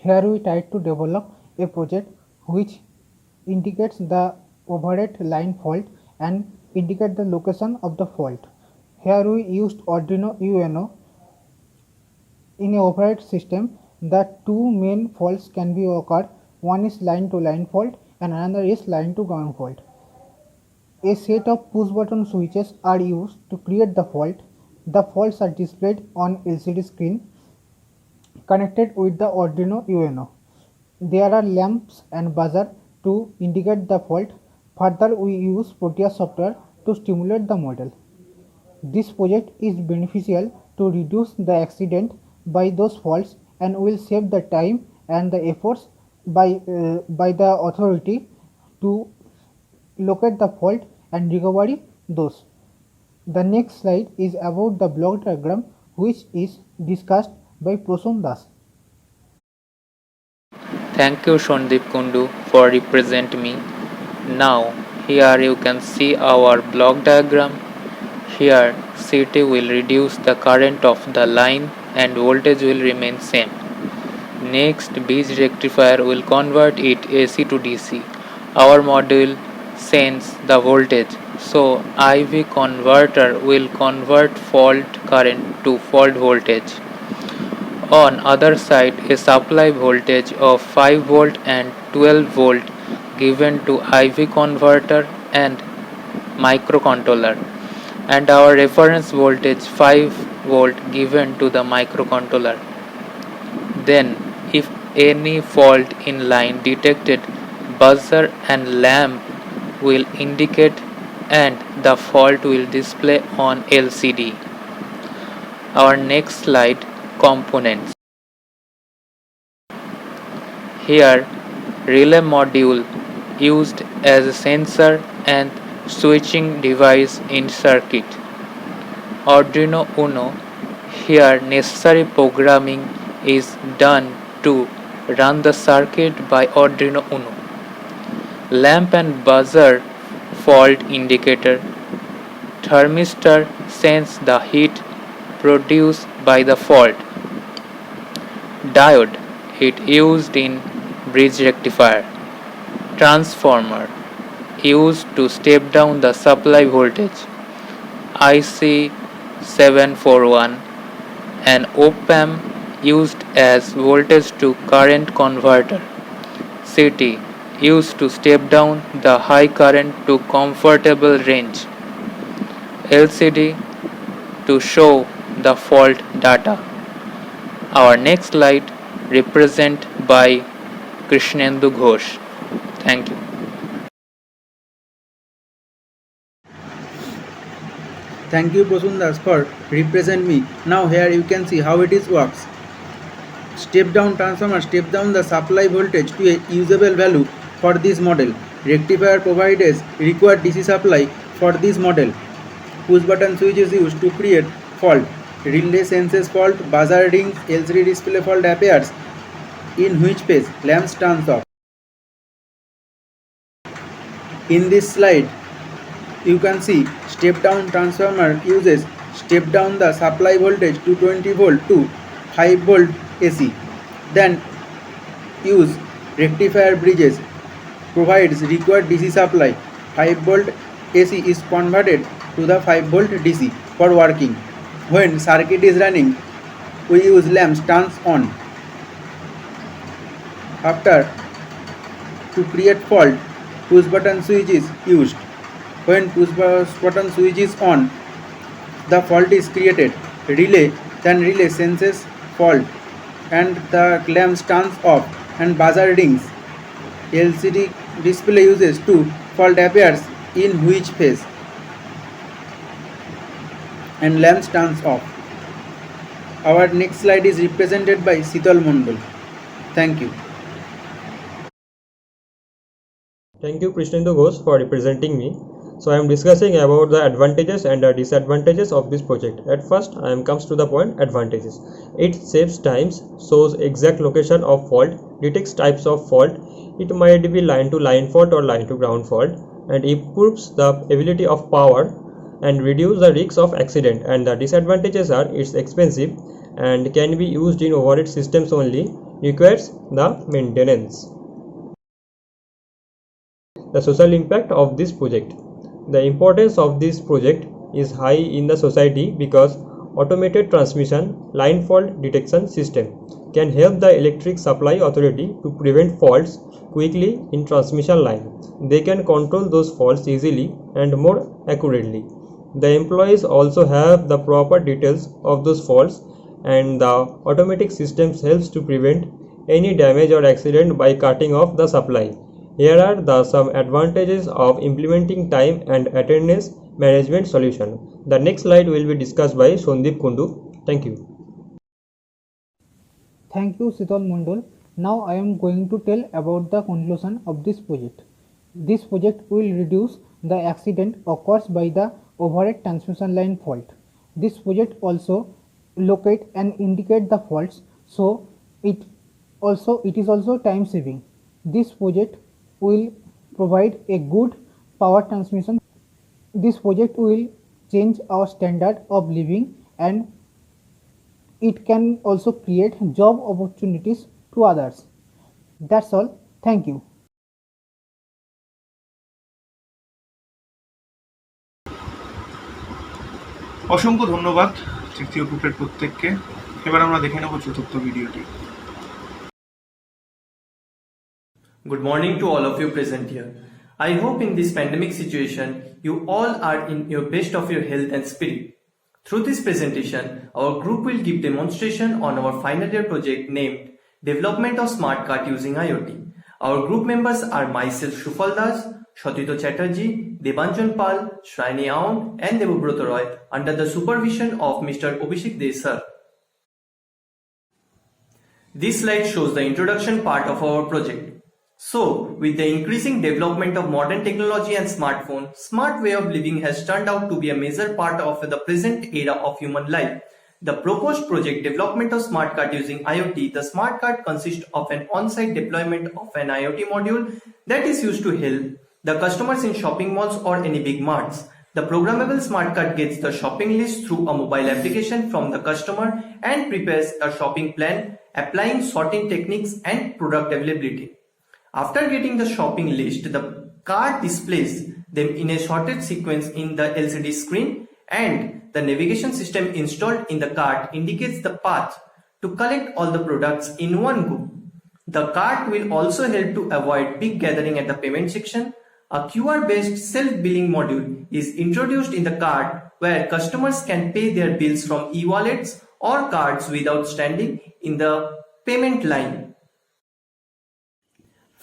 Speaker 14: Here we try to develop a project which indicates the overhead line fault and indicate the location of the fault. Here we used Arduino UNO. In a overhead system, the two main faults can be occurred. One is line to line fault and another is line to ground fault. A set of push button switches are used to create the fault. The faults are displayed on LCD screen connected with the Arduino UNO. There are lamps and buzzer to indicate the fault. Further, we use Proteus software to stimulate the model. This project is beneficial to reduce the accident by those faults and will save the time and the efforts by the authority to locate the fault and recovery those. The next slide is about the block diagram which is discussed by Prosun Das.
Speaker 15: Thank you Sandeep Kundu for represent me. Now here you can see our block diagram Here CT will reduce the current of the line and voltage will remain same. Next, bridge rectifier will convert it AC to DC. Our module sends the voltage, so IV converter will convert fault current to fault voltage. On other side, a supply voltage of 5 volt and 12 volt given to IV converter and microcontroller, and our reference voltage 5 volt given to the microcontroller. Then, if any fault in line detected, buzzer and lamp will indicate and the fault will display on LCD. Our next slide, components. Here, relay module used as a sensor and switching device in circuit. Arduino Uno. Here necessary programming is done to run the circuit by Arduino Uno. Lamp and buzzer fault indicator. Thermistor sends the heat produced by the fault. Diode, it used in bridge rectifier. Transformer, used to step down the supply voltage. IC 741, an op-amp used as voltage to current converter. CT, used to step down the high current to comfortable range. LCD, to show the fault data. Our next slide represented by Krishnendu Ghosh. Thank you.
Speaker 11: Thank you Prasundas for represent me. Now here you can see how it is works. Step down transformer step down the supply voltage to a usable value for this model. Rectifier provides required DC supply for this model. Push button switch is used to create fault. Relay senses fault, buzzer rings, LCD display fault appears, in which phase lamp turns off. In this slide, you can see step down transformer uses step down the supply voltage to 20 volt to 5 volt AC. Then use rectifier bridges, provides required DC supply. 5 volt AC is converted to the 5 volt DC for working. When circuit is running, we use lamps turns on. After, to create fault, push button switch is used. When push button switch is on, the fault is created. Relay senses fault and the lamp turns off and buzzer rings. LCD display uses to fault appears in which phase and lamp turns off. Our next slide is represented by Sital Mondol. Thank you.
Speaker 16: Thank you Krishnendu Ghosh for representing me. So I am discussing about the advantages and the disadvantages of this project. At first I am comes to the point advantages. It saves times, shows exact location of fault, detects types of fault. It might be line to line fault or line to ground fault, and improves the ability of power and reduce the risk of accident. And the disadvantages are it's expensive and can be used in overhead systems only, requires the maintenance. The social impact of this project. The importance of this project is high in the society because automated transmission line fault detection system can help the electric supply authority to prevent faults quickly in transmission line. They can control those faults easily and more accurately. The employees also have the proper details of those faults, and the automatic systems helps to prevent any damage or accident by cutting off the supply. Here are some advantages of implementing time and attendance management solution. The next slide will be discussed by Sondip Kundu. Thank you.
Speaker 14: Thank you Sital Mondol. Now I am going to tell about the conclusion of this project. This project will reduce the accident occurs by the overhead transmission line fault. This project also locate and indicate the faults, so it is also time saving. This project will provide a good power transmission. This project will change our standard of living, and it can also create job opportunities to others. That's all. Thank you.
Speaker 7: অসংখ্য ধন্যবাদ তৃতীয় গ্রুপের প্রত্যেককে। এবার আমরা দেখে নেব চতুর্থ ভিডিওটি।
Speaker 17: Good morning to all of you present here. I hope in this pandemic situation, you all are in your best of your health and spirit. Through this presentation, our group will give demonstration on our final year project named Development of Smart Card using IoT. Our group members are myself Shufal Das, Shatito Chatterjee, Debanjan Pal, Shriny Aun and Devobroto Roy under the supervision of Mr. Abhishek Desar. This slide shows the introduction part of our project. So, with the increasing development of modern technology and smartphone, smart way of living has turned out to be a major part of the present era of human life. The proposed project development of smart card using IoT, the smart card consists of an on-site deployment of an IoT module that is used to help the customers in shopping malls or any big marts. The programmable smart card gets the shopping list through a mobile application from the customer and prepares a shopping plan, applying sorting techniques and product availability. After getting the shopping list, the card displays them in a sorted sequence in the LCD screen, and the navigation system installed in the cart indicates the path to collect all the products in one go. The cart will also help to avoid big gathering at the payment section. A QR-based self-billing module is introduced in the cart where customers can pay their bills from e-wallets or cards without standing in the payment line.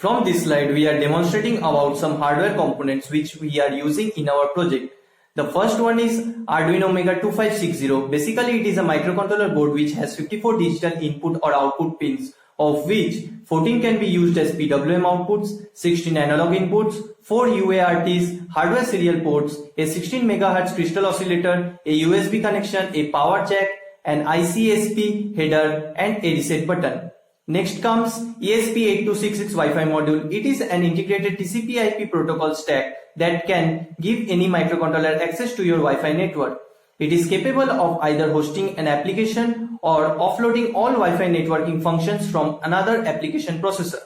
Speaker 17: From this slide, we are demonstrating about some hardware components which we are using in our project. The first one is Arduino Mega 2560. Basically, it is a microcontroller board which has 54 digital input or output pins, of which 14 can be used as PWM outputs, 16 analog inputs, 4 UARTs, hardware serial ports, a 16 MHz crystal oscillator, a USB connection, a power jack, an ICSP header, and a reset button. Next comes ESP8266 Wi-Fi module. It is an integrated TCP/IP protocol stack that can give any microcontroller access to your Wi-Fi network. It is capable of either hosting an application or offloading all Wi-Fi networking functions from another application processor.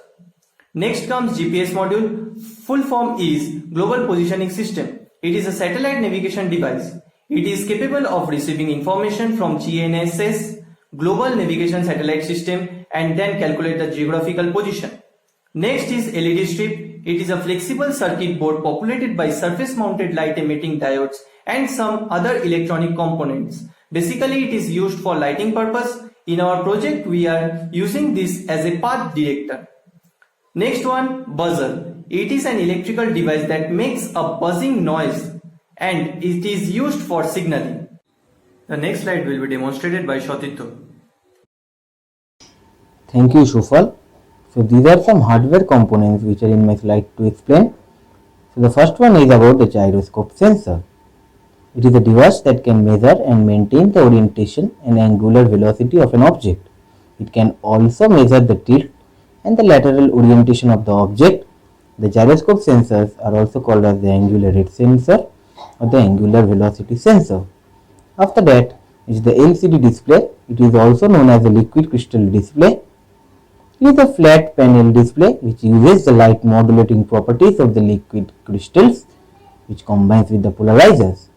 Speaker 17: Next comes GPS module. Full form is Global Positioning System. It is a satellite navigation device. It is capable of receiving information from GNSS, Global Navigation Satellite System, and then calculate the geographical position. Next is LED strip. It is a flexible circuit board populated by surface mounted light emitting diodes and some other electronic components. Basically, it is used for lighting purpose. In our project, we are using this as a path director. Next one, buzzer. It is an electrical device that makes a buzzing noise and it is used for signaling. The next slide will be demonstrated by Shatito.
Speaker 18: Thank you, Shufal. So these are some hardware components which are in my slide to explain. So the first one is about the gyroscope sensor. It is a device that can measure and maintain the orientation and angular velocity of an object. It can also measure the tilt and the lateral orientation of the object. The gyroscope sensors are also called as the angular rate sensor or the angular velocity sensor. After that is the LCD display. It is also known as the liquid crystal display. It is a flat panel display which uses the light modulating properties of the liquid crystals which combines with the polarizers.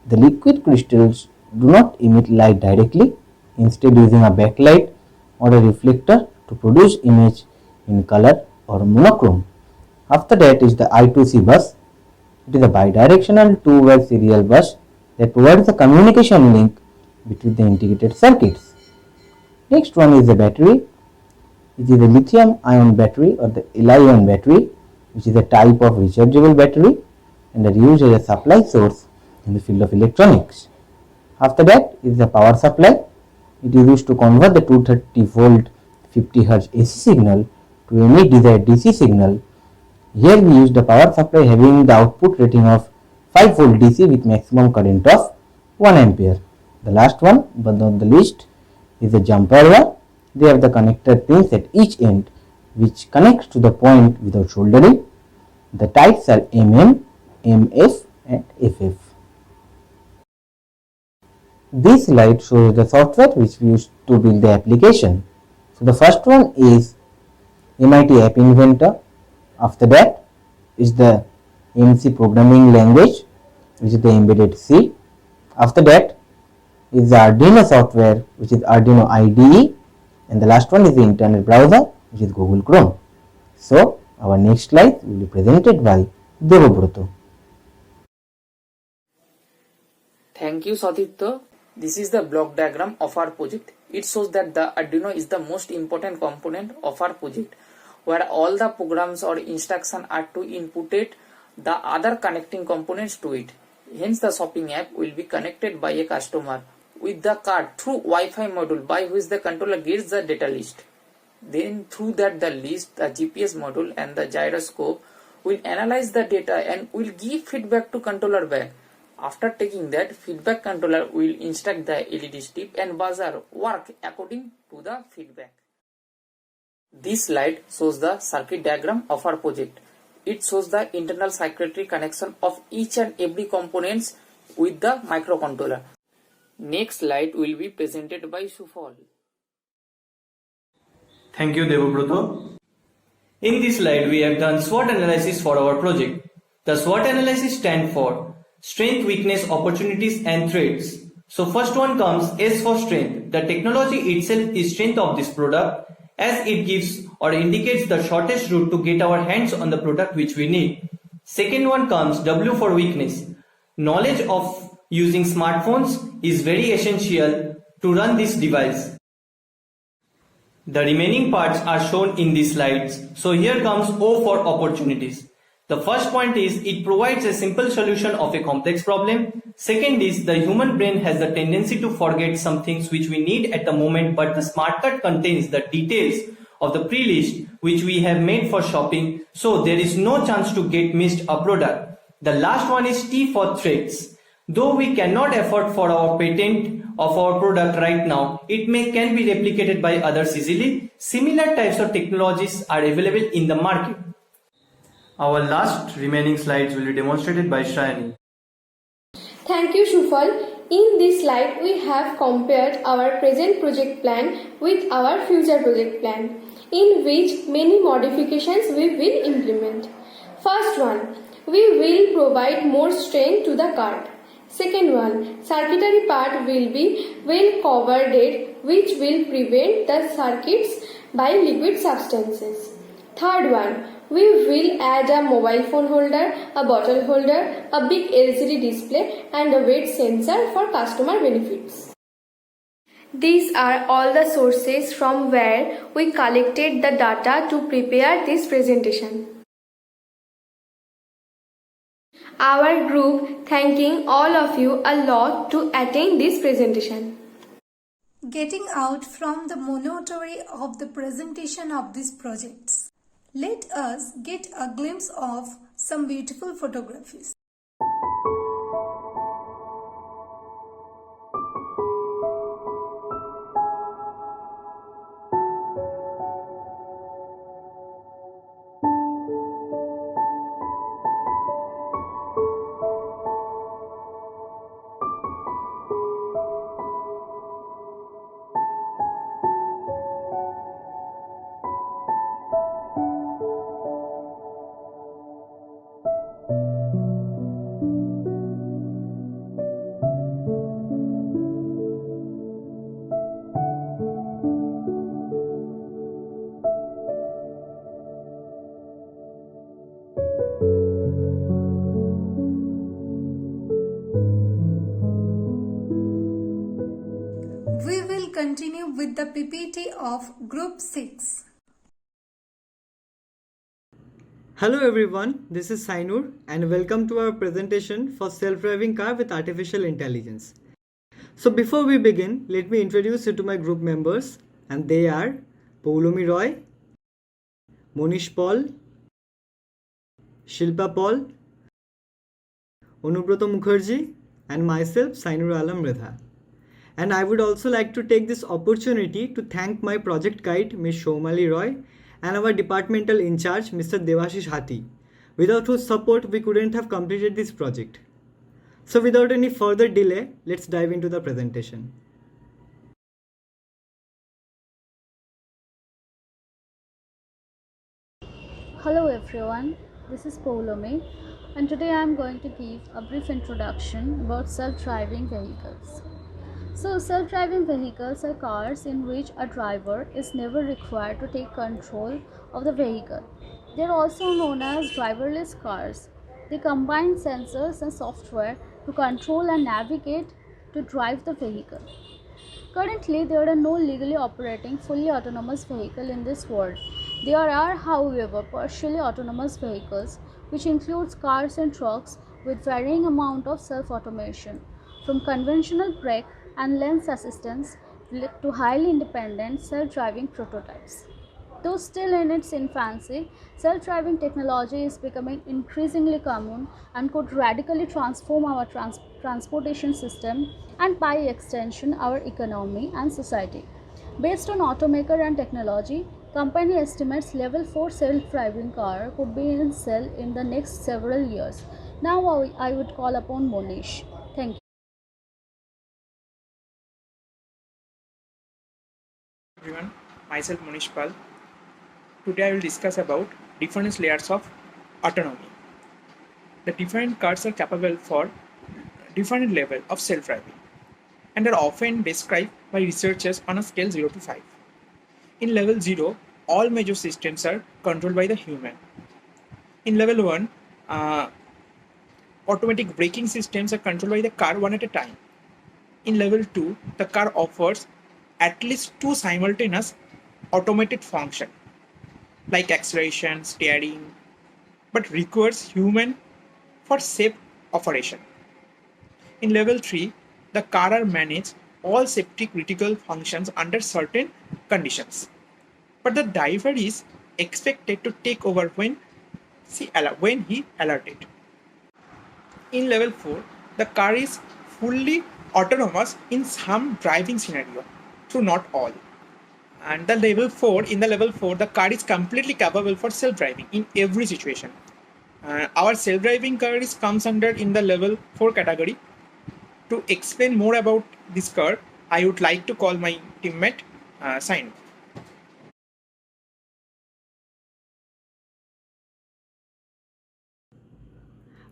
Speaker 18: The liquid crystals do not emit light directly, instead using a backlight or a reflector to produce image in color or monochrome. After that is the I2C bus. It is a bidirectional two-way serial bus that provides the communication link between the integrated circuits. Next one is the battery. It is a lithium ion battery or the Li-ion battery, which is a type of rechargeable battery and are used as a supply source in the field of electronics. After that is the power supply. It is used to convert the 230 volt 50 Hz AC signal to any desired DC signal. Here we use the power supply having the output rating of 5 volt DC with maximum current of 1 ampere. The last one but not the least is the jumper wire. They have the connector pins at each end which connects to the point without soldering. The types are MM, MF and FF. This slide shows the software which we use to build the application. So the first one is MIT App Inventor. After that is the MC programming language, which is the embedded C. After that is the Arduino software, which is Arduino IDE, and the last one is the internet browser, which is Google Chrome. So our next slide will be presented by Devobroto.
Speaker 19: Thank you, Satitya. This is the block diagram of our project. It shows that the Arduino is the most important component of our project, where all the programs or instructions are to inputted the other connecting components to it. Hence, the shopping app will be connected by a customer with the card through Wi-Fi module by which the controller gets the data list. Then through that the list, the GPS module and the gyroscope will analyze the data and will give feedback to controller back. After taking that feedback, controller will instruct the LED strip and buzzer work according to the feedback. This slide shows the circuit diagram of our project. It shows the internal circuitry connection of each and every components with the microcontroller. Next slide will be presented by Sufal.
Speaker 17: Thank you, Devobroto. In this slide, we have done SWOT analysis for our project. The SWOT analysis stands for Strength, Weakness, Opportunities and Threats. So first one comes S for strength. The technology itself is strength of this product, as it gives or indicates the shortest route to get our hands on the product which we need. Second one comes W for weakness. Knowledge of using smartphones is very essential to run this device. The remaining parts are shown in these slides. So here comes O for opportunities. The first point is it provides a simple solution of a complex problem. Second is the human brain has the tendency to forget some things which we need at the moment, but the smart card contains the details of the pre-list which we have made for shopping, so there is no chance to get missed a product. The last one is T for threats. Though we cannot afford for our patent of our product right now, it can be replicated by others easily. Similar types of technologies are available in the market. Our last remaining slides will be demonstrated by Shrayani.
Speaker 9: Thank you, Shufal. In this slide, we have compared our present project plan with our future project plan, in which many modifications we will implement. First one, we will provide more strength to the card. Second one, circuitry part will be well covered, which will prevent the circuits by liquid substances. Third one, we will add a mobile phone holder, a bottle holder, a big LCD display and a weight sensor for customer benefits. These are all the sources from where we collected the data to prepare this presentation. Our group thanking all of you a lot to attend this presentation.
Speaker 2: Getting out from the monotony of the presentation of these projects, let us get a glimpse of some beautiful photographies. We will continue with the PPT of Group 6.
Speaker 20: Hello everyone, this is Sainur and welcome to our presentation for self-driving car with artificial intelligence. So before we begin, let me introduce you to my group members, and they are Poulomi Roy, Monish Paul, Shilpa Paul, Anubroto Mukherjee and myself Sainur Alam Mridha. And I would also like to take this opportunity to thank my project guide Ms. Shomali Roy and our departmental in charge Mr. Devashish Hathi, without whose support we couldn't have completed this project. So without any further delay, let's dive into the presentation.
Speaker 21: Hello everyone, this is Paulome, and today I am going to give a brief introduction about self-driving vehicles. So self-driving vehicles are cars in which a driver is never required to take control of the vehicle. They are also known as driverless cars. They combine sensors and software to control and navigate to drive the vehicle. Currently, there are no legally operating fully autonomous vehicles in this world. There are, however, partially autonomous vehicles, which includes cars and trucks with varying amount of self-automation, from conventional brake and lane assistance to highly independent self-driving prototypes. Though still in its infancy, self-driving technology is becoming increasingly common and could radically transform our transportation system and by extension our economy and society. Based on automaker and technology, company estimates level 4 self-driving car could be in sale in the next several years. Now I would call upon Monish. Thank you.
Speaker 22: Everyone, myself Monish Pal. Today I will discuss about different layers of autonomy. The different cars are capable for different level of self-driving and are often described by researchers on a scale 0 to 5. In level 0, all major systems are controlled by the human. In level 1, automatic braking systems are controlled by the car one at a time. In level 2, the car offers at least 2 simultaneous automated functions like acceleration, steering, but requires human for safe operation. In level 3, the car are manage all safety critical functions under certain conditions, but the driver is expected to take over when he alerted. In level 4, the car is fully autonomous in some driving scenario, though not all. And in the level 4, the car is completely capable for self-driving in every situation. Our self-driving car comes under in the level 4 category. To explain more about this car, I would like to call my teammate Sainu.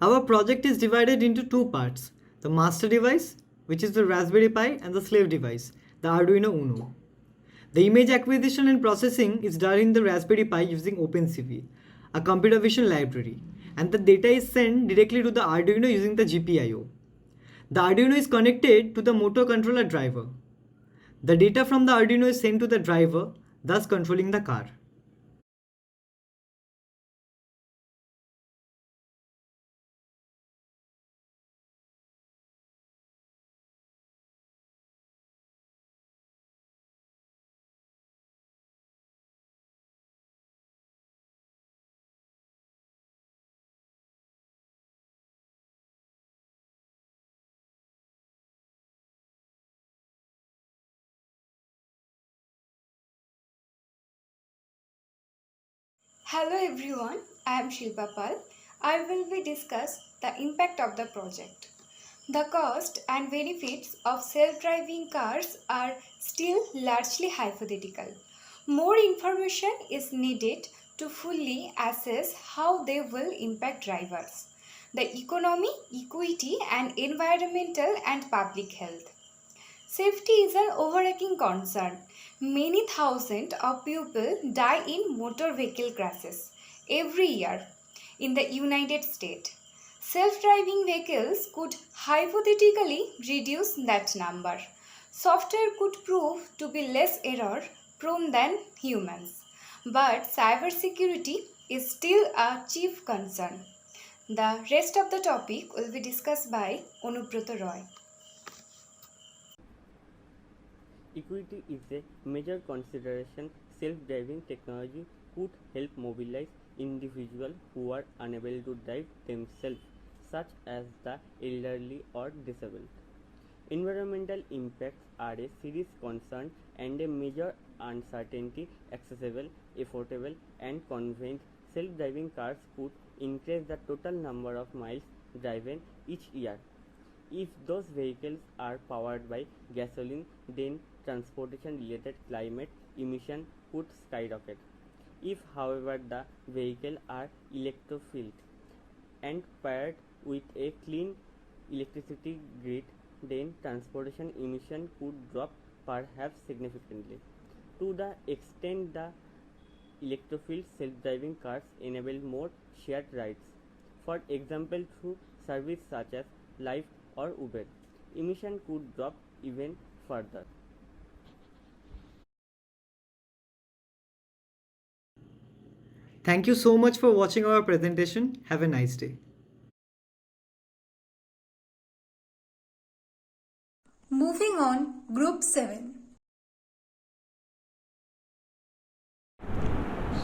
Speaker 20: Our project is divided into two parts: the master device, which is the Raspberry Pi, and the slave device, the Arduino Uno. The image acquisition and processing is done in the Raspberry Pi using OpenCV, a computer vision library, and the data is sent directly to the Arduino using the GPIO. The Arduino is connected to the motor controller driver. The data from the Arduino is sent to the driver, thus controlling the car.
Speaker 23: Hello everyone, I am Shilpa Pal. I will be discuss the impact of the project. The cost and benefits of self-driving cars are still largely hypothetical. More information is needed to fully assess how they will impact drivers, the economy, equity, and environmental and public health. Safety is an overarching concern. Many thousands of people die in motor vehicle crashes every year in the United States. Self-driving vehicles could hypothetically reduce that number. Software could prove to be less error-prone than humans, but cybersecurity is still a chief concern. The rest of the topic will be discussed by Anubrata Roy.
Speaker 24: Equity is a major consideration. Self-driving technology could help mobilize individuals who are unable to drive themselves, such as the elderly or disabled. Environmental impacts are a serious concern and a major uncertainty. Accessible, affordable, and convenient self-driving cars could increase the total number of miles driven each year. If those vehicles are powered by gasoline, then transportation related climate emission would skyrocket. If, however, the vehicles are electrophilic and paired with a clean electricity grid, then transportation emission could drop perhaps significantly. To the extent the electrophile self-driving cars enable more shared rides, for example through services such as Lyft or Uber, emission could drop even further.
Speaker 20: Thank you so much for watching our presentation. Have a nice day.
Speaker 2: Moving on, Group 7.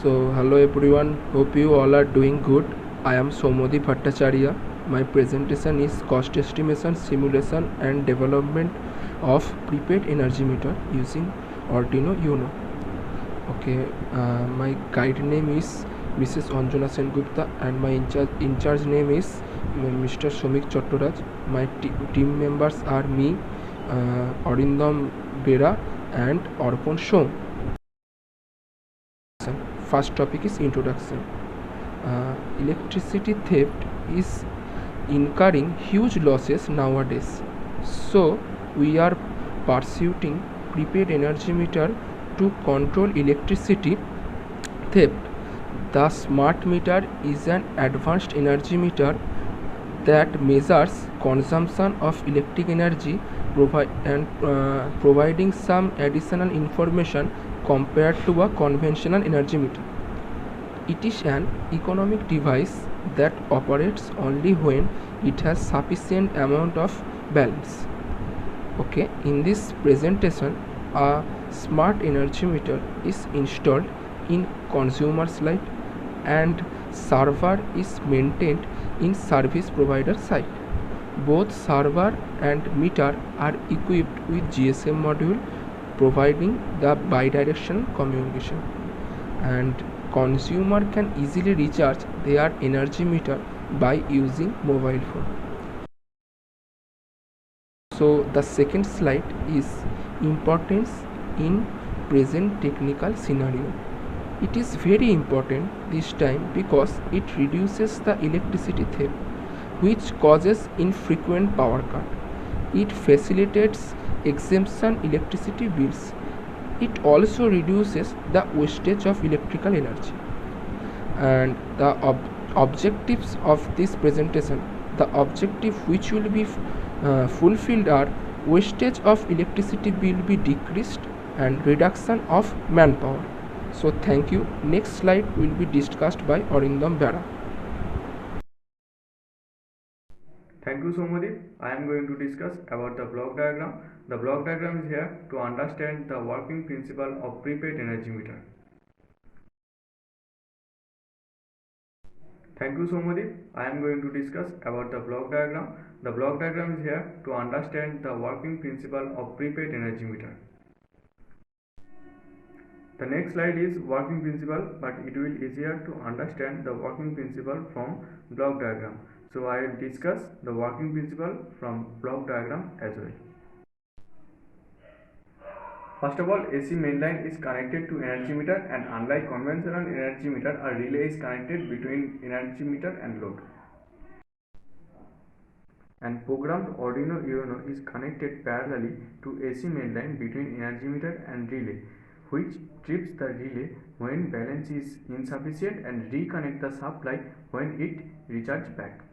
Speaker 1: So hello everyone, hope you all are doing good. I am Somodhi Bhattacharya. My presentation is cost estimation, simulation and development of prepaid energy meter using Arduino Uno. Okay, my guide name is Mrs. Anjana Sengupta and my in-charge name is Mr. Somik Chottoraj. My team members are me, Arindam Bera and Arpon Shom. First topic is introduction. Electricity theft is incurring huge losses nowadays. So we are pursuing prepaid energy meter to control electricity theft. The smart meter is an advanced energy meter that measures consumption of electric energy providing some additional information compared to a conventional energy meter. It is an economic device that operates only when it has sufficient amount of balance. Okay, in this presentation, a smart energy meter is installed in consumer site and server is maintained in service provider site. Both server and meter are equipped with GSM module providing the bidirectional communication, and consumer can easily recharge their energy meter by using mobile phone. So the second slide is importance in present technical scenario. It is very important this time because it reduces the electricity theft, which causes infrequent power cut. It facilitates exemption electricity bills. It also reduces the wastage of electrical energy. And the objectives of this presentation, the objective which will be fulfilled are wastage of electricity will be decreased and reduction of manpower. So thank you. Next slide will be discussed by Arindam Bera.
Speaker 3: Thank you, Somodip. I am going to discuss about the block diagram. The block diagram is here to understand the working principle of prepaid energy meter. Thank you, Somodip. I am going to discuss about the block diagram. The block diagram is here to understand the working principle of prepaid energy meter. The next slide is working principle, but it will be easier to understand the working principle from block diagram. So I will discuss the working principle from block diagram as well. First of all, AC mainline is connected to energy meter, and unlike conventional energy meter, a relay is connected between energy meter and load. And programmed Arduino Uno is connected parallelly to AC mainline between energy meter and relay, which trips the relay when balance is insufficient and reconnect the supply when it recharges back.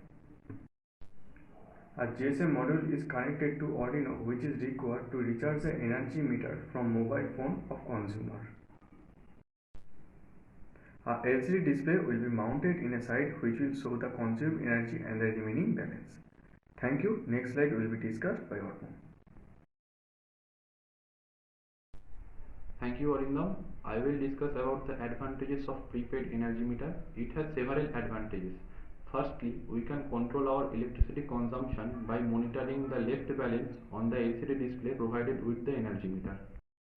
Speaker 3: A GSM module is connected to Arduino, which is required to recharge the energy meter from mobile phone of consumer. A LCD display will be mounted in a side which will show the consumed energy and the remaining balance. Thank you. Next slide will be discussed by Arpon.
Speaker 6: Thank you, Arindam. I will discuss about the advantages of prepaid energy meter. It has several advantages. Firstly, we can control our electricity consumption by monitoring the left balance on the LCD display provided with the energy meter.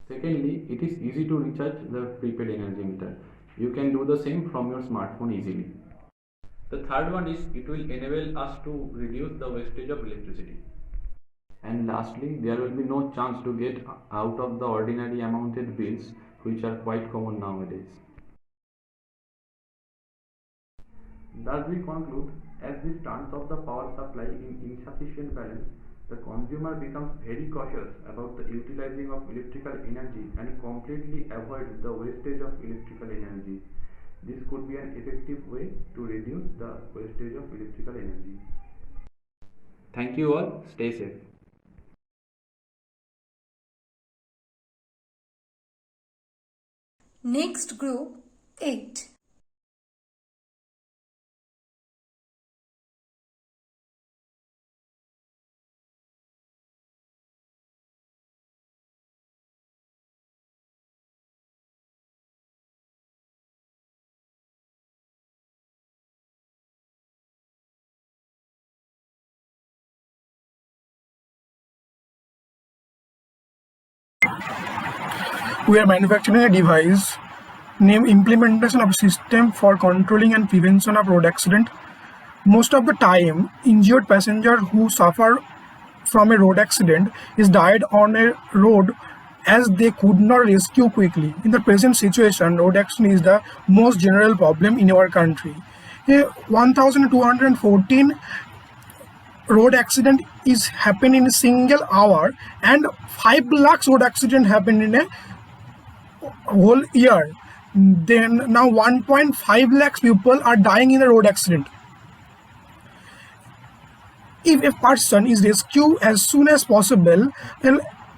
Speaker 6: Secondly, it is easy to recharge the prepaid energy meter. You can do the same from your smartphone easily. The third one is it will enable us to reduce the wastage of electricity. And lastly, there will be no chance to get out of the ordinary amounted bills which are quite common nowadays. Thus we conclude, as this turns off the power supply in insufficient balance, the consumer becomes very cautious about the utilizing of electrical energy and completely avoids the wastage of electrical energy. This could be an effective way to reduce the wastage of electrical energy. Thank you all. Stay safe.
Speaker 2: Next group 8.
Speaker 12: We are manufacturing a device named Implementation of System for Controlling and Prevention of Road Accident. Most of the time, injured passenger who suffer from a road accident is died on a road as they could not rescue quickly. In the present situation, road accident is the most general problem in our country. 1,214 road accident is happen in a single hour, and 5 lakhs road accident happen in a whole year. Then now 1.5 lakhs people are dying in a road accident. If a person is rescued as soon as possible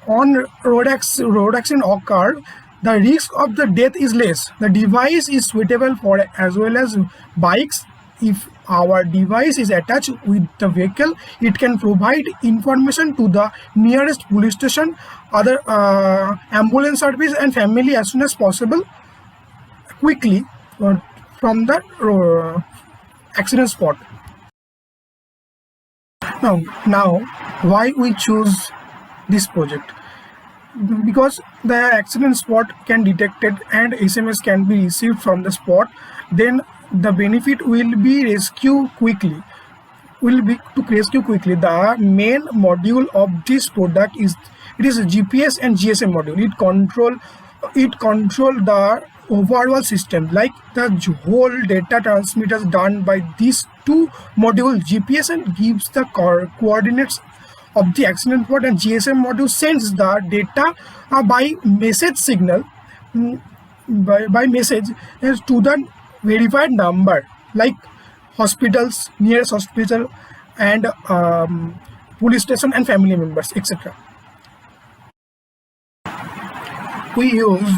Speaker 12: on road accident occur, the risk of the death is less. The device is suitable for as well as bikes. If our device is attached with the vehicle, it can provide information to the nearest police station, other ambulance service and family as soon as possible, quickly from the accident spot. Now why we choose this project? Because the accident spot can detect it and SMS can be received from the spot. Then the benefit will be rescue quickly. The main module of this product is a GPS and GSM module. It control the overall system, like the whole data transmitters done by these two modules. GPS and gives the coordinates of the accident spot, and GSM module sends the data by message signal by message to the verified number, like hospitals, nearest hospital, and police station and family members, etc. We use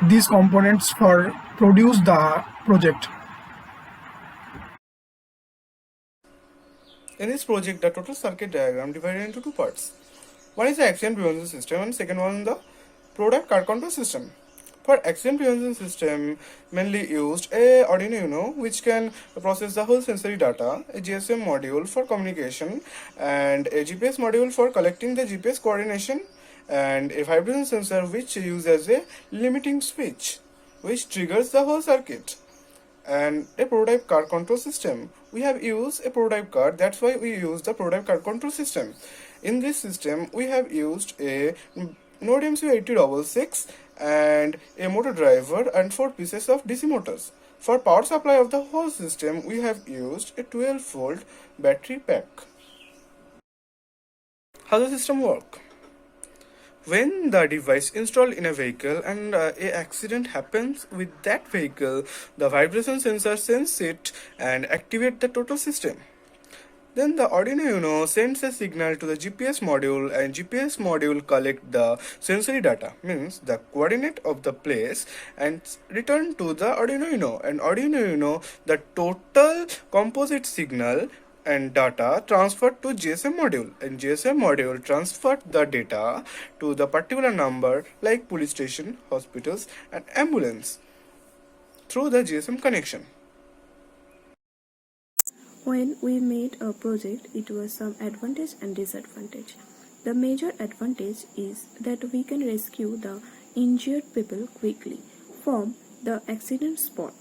Speaker 12: these components for produce the project.
Speaker 7: In this project, the total circuit diagram divided into two parts. One is the accident prevention system and second one the product car control system. For accident prevention system, mainly used a Arduino Uno, which can process the whole sensory data, a GSM module for communication, and a GPS module for collecting the GPS coordination, and a vibration sensor which uses a limiting switch, which triggers the whole circuit, and a prototype car control system. We have used a prototype car, that's why we use the prototype car control system. In this system, we have used a Node MCU8066 and a motor driver and 4 pieces of DC motors. For power supply of the whole system, we have used a 12-volt battery pack. How does the system work? When the device installed in a vehicle and a accident happens with that vehicle, the vibration sensor senses it and activate the total system. Then the Arduino Uno sends a signal to the GPS module, and GPS module collect the sensory data, means the coordinate of the place, and return to the Arduino Uno. And Arduino Uno, the total composite signal and data transferred to GSM module, and GSM module transferred the data to the particular number like police station, hospitals and ambulance through the GSM connection.
Speaker 4: When we made a project, it was some advantage and disadvantage. The major advantage is that we can rescue the injured people quickly from the accident spot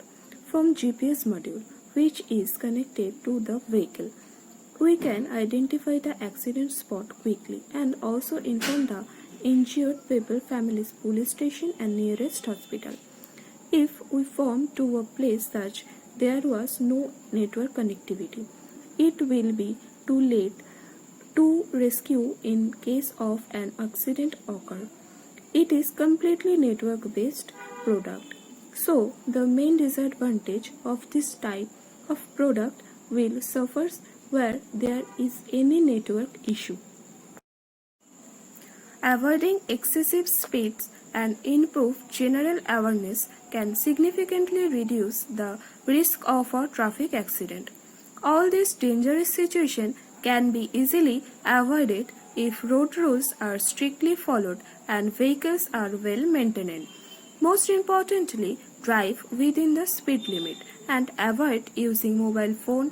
Speaker 4: from GPS module, which is connected to the vehicle. We can identify the accident spot quickly and also inform the injured people, families, police station and nearest hospital. If we form to a place such there was no network connectivity, it will be too late to rescue in case of an accident occur. It is completely network based product. So the main disadvantage of this type of product will suffer where there is any network issue. Avoiding excessive speeds and improve general awareness can significantly reduce the risk of a traffic accident. All these dangerous situations can be easily avoided if road rules are strictly followed and vehicles are well maintained. Most importantly, drive within the speed limit and avoid using mobile phone,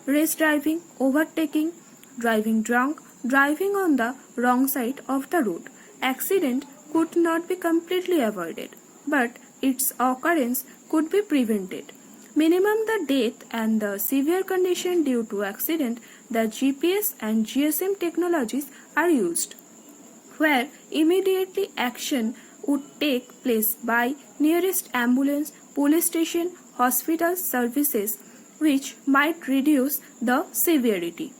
Speaker 4: race driving, overtaking, driving drunk, driving on the wrong side of the road. Accident could not be completely avoided, but its occurrence could be prevented. Minimum the death and the severe condition due to accident, the GPS and GSM technologies are used, where immediately action would take place by nearest ambulance, police station, hospital services, which might reduce the severity.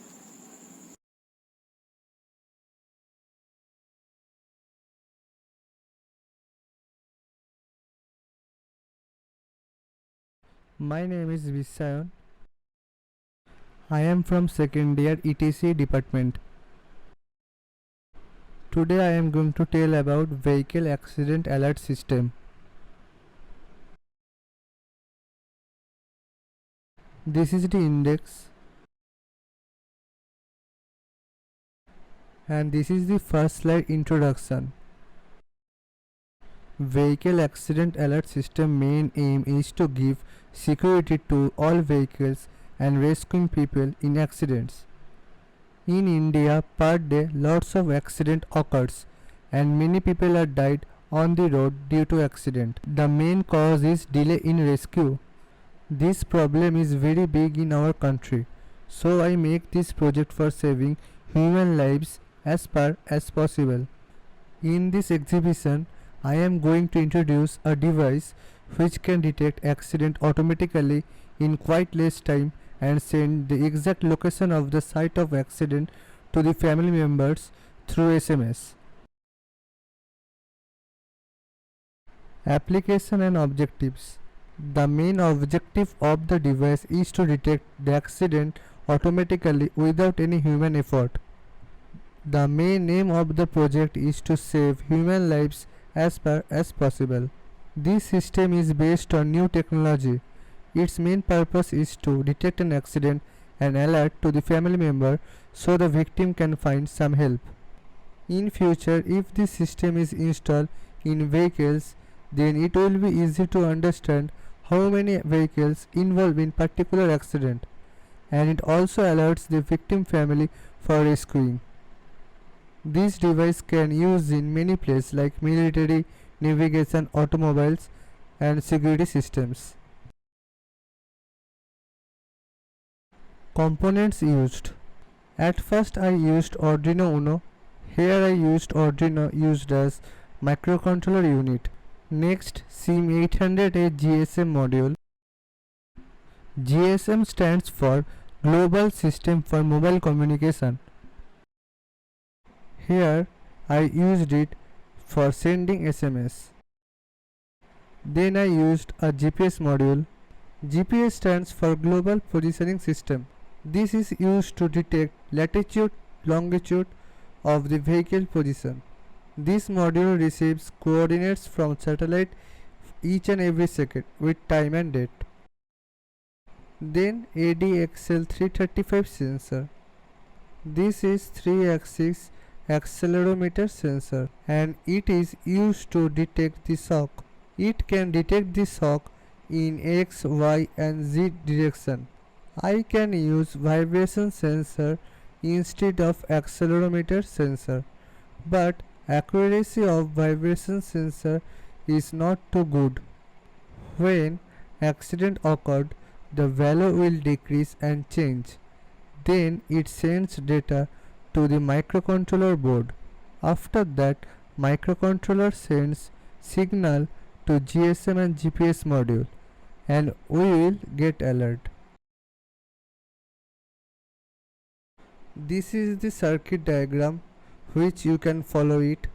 Speaker 5: My name is Vishayan. I am from second year ETC department. Today I am going to tell about vehicle accident alert system. This is the index and this is the first slide introduction. Vehicle accident alert system main aim is to give security to all vehicles and rescuing people in accidents. In India, per day lots of accident occurs and many people are died on the road due to accident. The main cause is delay in rescue. This problem is very big in our country, so I make this project for saving human lives as far as possible. In this exhibition, I am going to introduce a device which can detect accident automatically in quite less time and send the exact location of the site of accident to the family members through SMS. Application and objectives. The main objective of the device is to detect the accident automatically without any human effort. The main aim of the project is to save human lives as far as possible. This system is based on new technology. Its main purpose is to detect an accident and alert to the family member so the victim can find some help. In future, if this system is installed in vehicles, then it will be easy to understand how many vehicles involved in particular accident, and it also alerts the victim family for rescuing. This device can use in many places like military, navigation, automobiles and security systems. Components used. At first I used Arduino Uno. Here I used Arduino used as microcontroller unit. Next, SIM808 GSM module. GSM stands for Global System for Mobile Communication. Here I used it for sending SMS. Then I used a GPS module. GPS stands for Global Positioning System. This is used to detect latitude, longitude of the vehicle position. This module receives coordinates from satellite each and every second with time and date. Then ADXL335 sensor. This is 3-axis accelerometer sensor and it is used to detect the shock. It can detect the shock in X, Y and Z direction. I can use vibration sensor instead of accelerometer sensor, but accuracy of vibration sensor is not too good. When accident occurred, the value will decrease and change. Then it sends data to the microcontroller board. After that, microcontroller sends signal to GSM and GPS module, and we will get alert. This is the circuit diagram which you can follow it.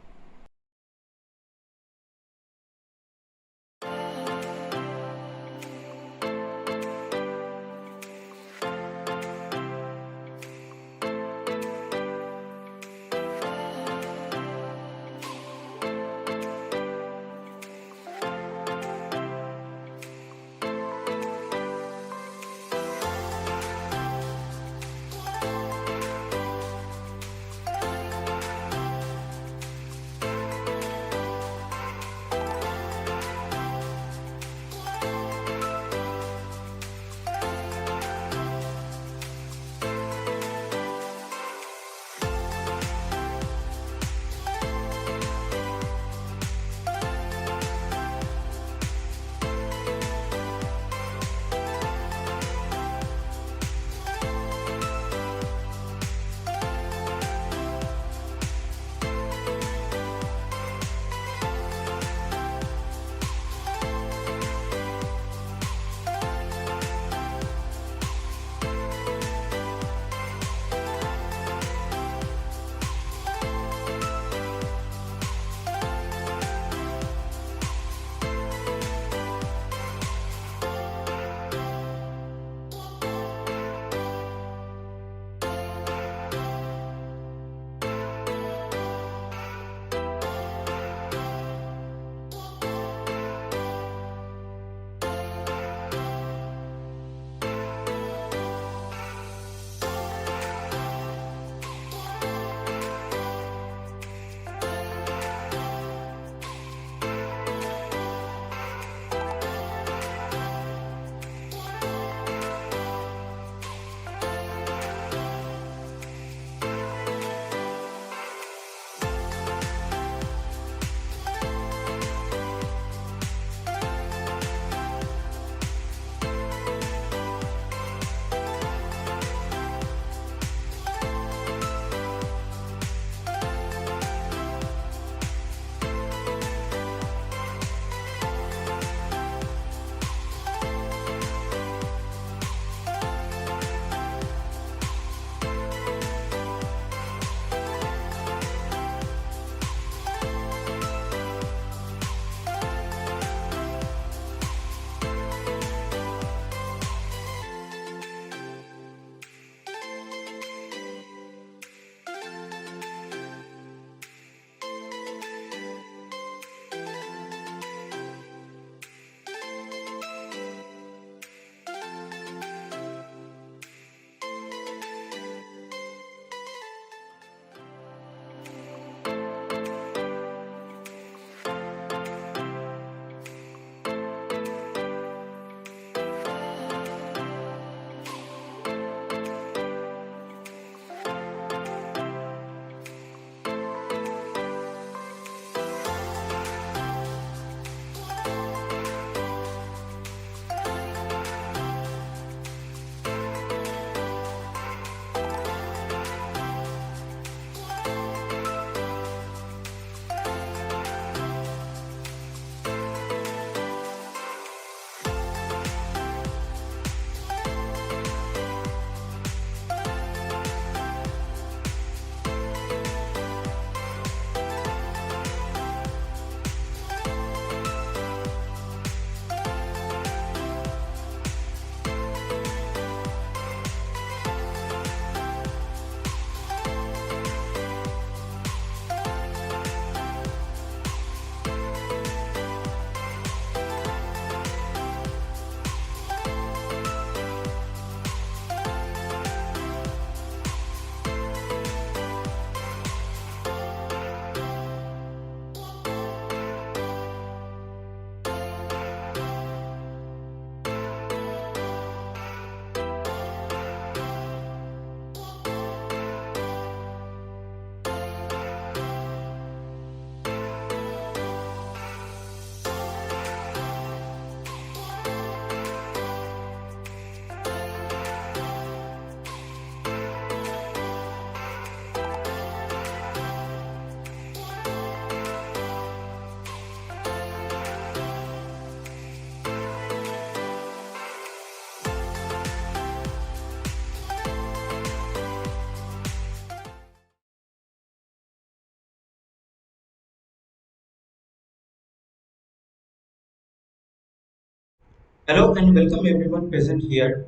Speaker 8: Hello and welcome everyone present here.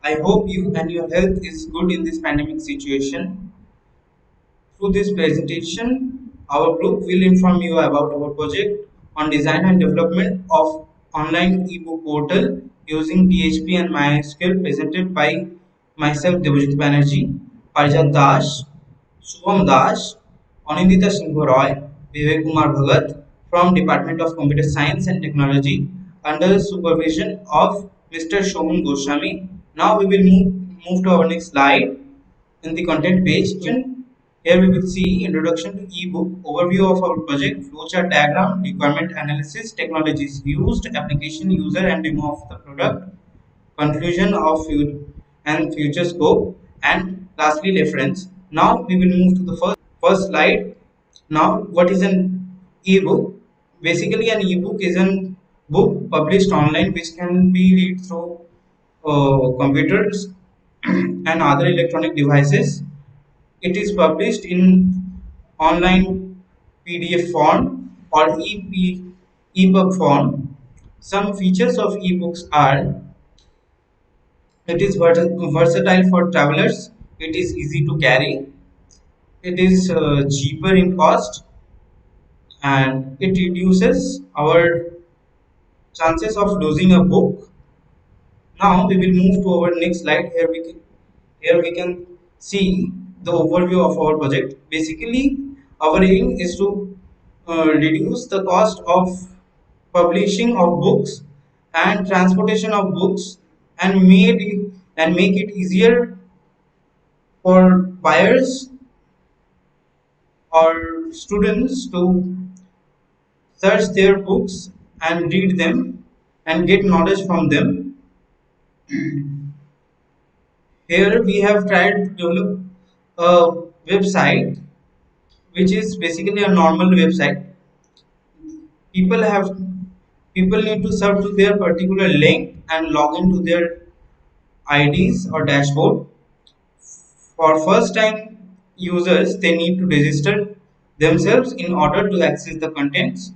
Speaker 8: I hope you and your health is good in this pandemic situation. Through this presentation, our group will inform you about our project on design and development of online ebook portal using PHP and MySQL presented by myself Devajit Banerjee, Parijat Das, Shubham Das, Anindita Singh Roy, Vivek Kumar Bhagat from Department of Computer Science and Technology under the supervision of Mr. Shoman Goswami. Now we will move to our next slide in the content page. Here we will see introduction to ebook, overview of our project, flowchart diagram, requirement analysis, technologies used, application, user and demo of the product, conclusion of and future scope, and lastly reference. Now we will move to the first slide. Now what is an ebook? Basically an ebook is a book published online which can be read through computers and other electronic devices. It is published in online PDF form or EPUB form. Some features of ebooks are: it is versatile for travelers, it is easy to carry, it is cheaper in cost, and it reduces our chances of losing a book. Now we will move to our next slide. Here we can see the overview of our project. Basically, our aim is to reduce the cost of publishing of books and transportation of books, and make it easier for buyers or students to search their books and read them and get knowledge from them. Here we have tried to develop a website which is basically a normal website. People have people need to serve to their particular link and log into their IDs or dashboard. For first time users, they need to register themselves in order to access the contents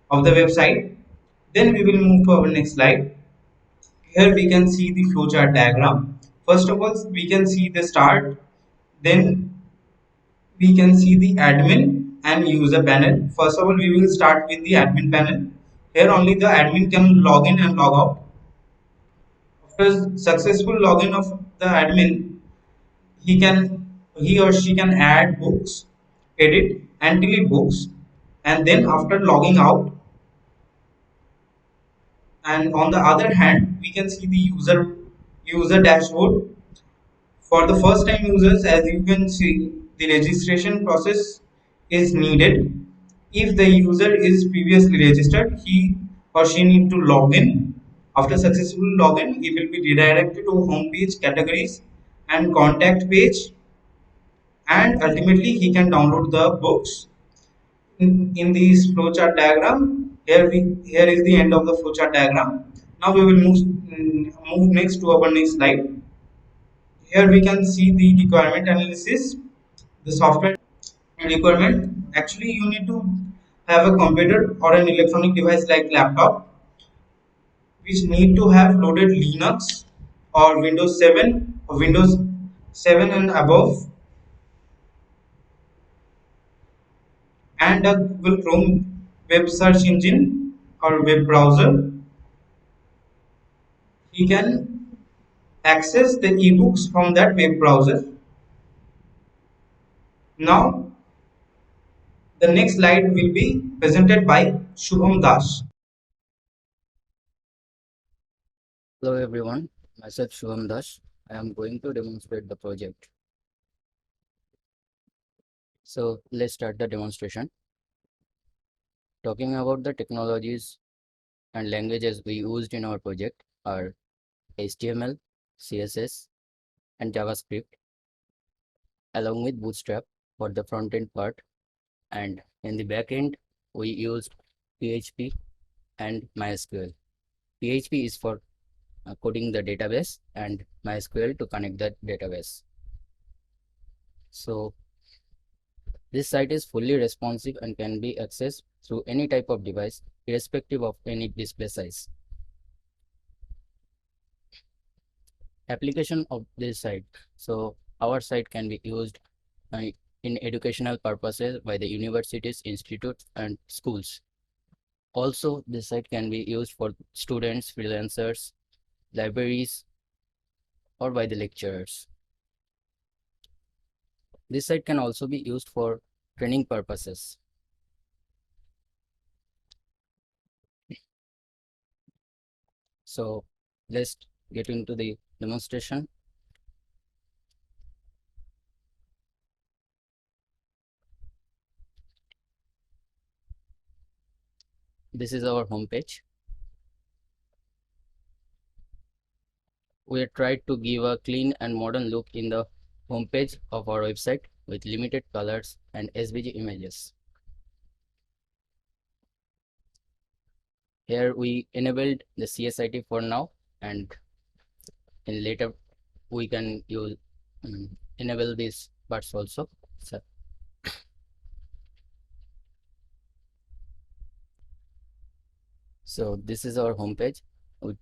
Speaker 8: of the website. Then we will move to our next slide. Here we can see the flowchart diagram. First of all, we can see the start, then we can see the admin and user panel. First of all, we will start with the admin panel. Here only the admin can log in and log out. After successful login of the admin, he or she can add books, edit and delete books, and then after logging out, and on the other hand, we can see the user dashboard. For the first time users, as you can see, the registration process is needed. If the user is previously registered, he or she need to log in. After successful login, he will be redirected to home page, categories and contact page, and ultimately he can download the books. In this flowchart diagram, here is the end of the flowchart diagram. Now we will move next to our next slide. Here we can see the requirement analysis, the software requirement. Actually, you need to have a computer or an electronic device like laptop, which need to have loaded Linux or Windows 7 or Windows 7 and above, and a Google Chrome web search engine or web browser. He can access the ebooks from that web browser. Now, the next slide will be presented by Shubham Das.
Speaker 10: Hello everyone, myself Shubham Das. I am going to demonstrate the project. So let's start the demonstration. Talking about the technologies and languages we used in our project are HTML, CSS, and JavaScript, along with Bootstrap for the front-end part. And in the back-end, we used PHP and MySQL. PHP is for coding the database and MySQL to connect that database. So this site is fully responsive and can be accessed through any type of device, irrespective of any display size. application of this site. So our site can be used uh, in educational purposes by the universities, institutes, and schools. Also, this site can be used for students, freelancers, libraries, or by the lecturers. This site can also be used for training purposes. So let's get into the demonstration. This is our homepage. We have tried to give a clean and modern look in the homepage of our website with limited colors and SVG images. Here we enabled the CSIT for now, and in later we can use enable these parts also. So this is our homepage. We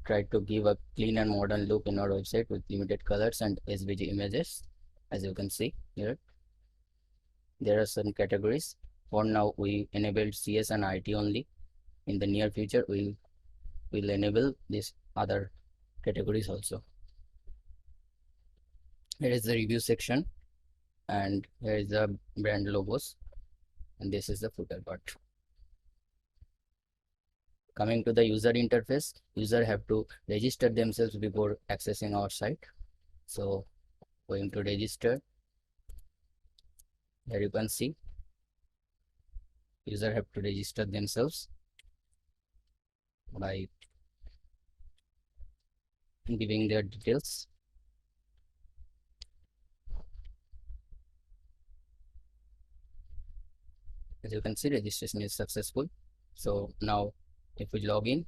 Speaker 10: try to give a clean and modern look in our website with limited colors and SVG images. As you can see here, there are some categories. For now, we enabled CS and IT only. In the near future, we will enable these other categories also. Here is the review section, and here is the brand logos, and this is the footer part. Coming to the user interface, user have to register themselves before accessing our site. So going to register, here you can see user have to register themselves by giving their details. As you can see, registration is successful. So now if we log in,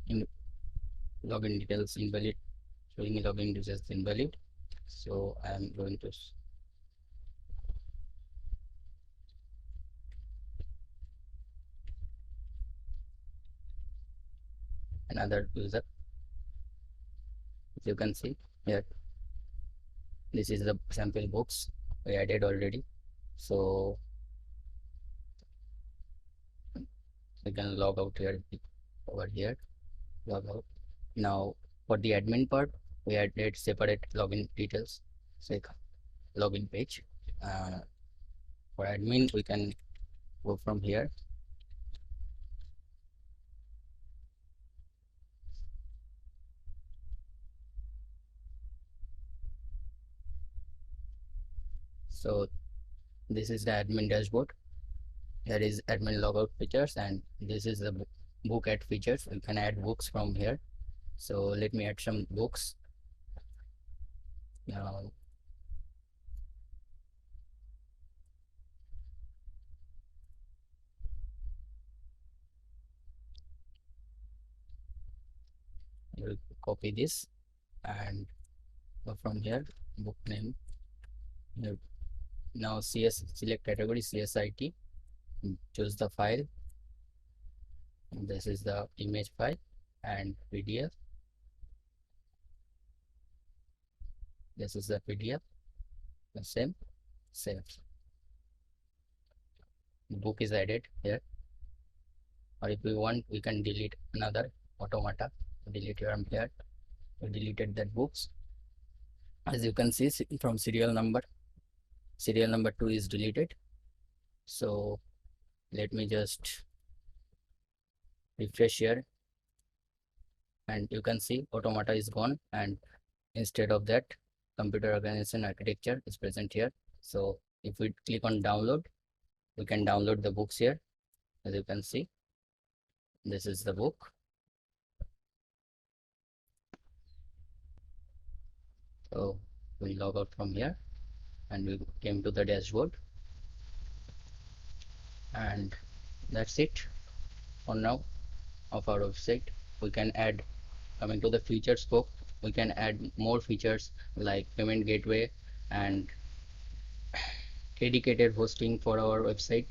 Speaker 10: in login details invalid, showing login details invalid. So I am going to another user. As you can see here, this is the sample books we added already. So we can log out here, over here, log out. Now for the admin part, we added separate login details, say login page. For admin, we can go from here. So this is the admin dashboard. Here is admin logout features, and this is the book add features. You can add books from here. So let me add some books. Now you will copy this and go from here, book name. Now CS, select category CSIT, choose the file. This is the image file and PDF. This is the PDF, the same, save. The book is added here, or if we want, we can delete another automata. Delete from here. We deleted that books. As you can see from serial number 2 is deleted. So let me just refresh here, and you can see automata is gone, and instead of that, computer organization architecture is present here. So if we click on download, we can download the books here. As you can see, this is the book. So we log out from here, and we came to the dashboard, and that's it. or now of our website. We can add, coming to the feature scope, we can add more features like payment gateway and dedicated hosting for our website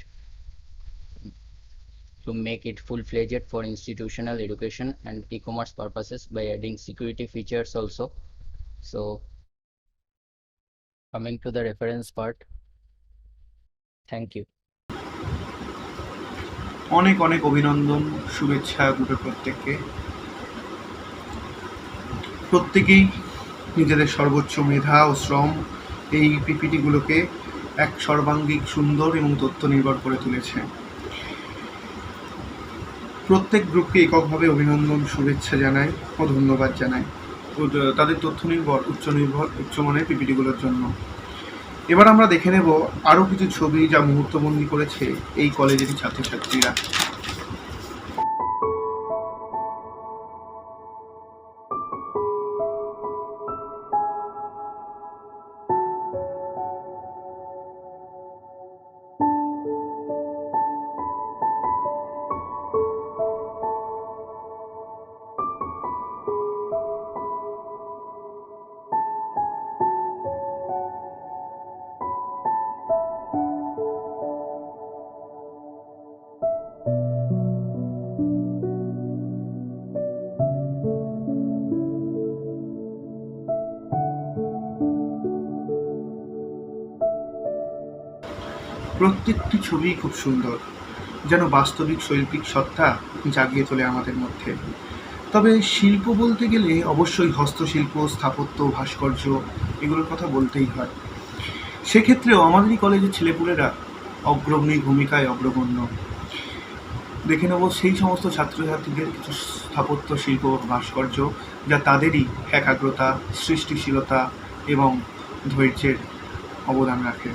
Speaker 10: to make it full-fledged for institutional education and e-commerce purposes by adding security features also. So coming to the reference part, thank you.
Speaker 7: অনেক অনেক অভিনন্দন, শুভেচ্ছা গ্রুপের প্রত্যেককে। প্রত্যেকেই নিজেদের সর্বোচ্চ মেধা ও শ্রম এই পিপিটিগুলোকে এক সর্বাঙ্গীন সুন্দর এবং তথ্য নির্ভর করে তুলেছে। প্রত্যেক গ্রুপকে এককভাবে অভিনন্দন, শুভেচ্ছা জানাই ও ধন্যবাদ জানাই তাদের তথ্য নির্ভর উচ্চমানের পিপিটিগুলোর জন্য। এবার আমরা দেখে নেব আরও কিছু ছবি যা মুহূর্তবন্দি করেছে এই কলেজেরই ছাত্রছাত্রীরা। প্রত্যেকটি ছবি খুব সুন্দর, যেন বাস্তবিক শৈল্পিক সত্তা জাগিয়ে তোলে আমাদের মধ্যে। তবে শিল্প বলতে গেলে অবশ্যই হস্তশিল্প, স্থাপত্য, ভাস্কর্য এগুলোর কথা বলতেই হয়। সেক্ষেত্রেও আমাদেরই কলেজের ছেলেপুলেরা অগ্রণী ভূমিকায় অগ্রগণ্য। দেখে নেব সেই সমস্ত ছাত্রছাত্রীদের কিছু স্থাপত্য শিল্প, ভাস্কর্য যা তাদেরই একাগ্রতা, সৃষ্টিশীলতা এবং ধৈর্যের অবদান রাখে।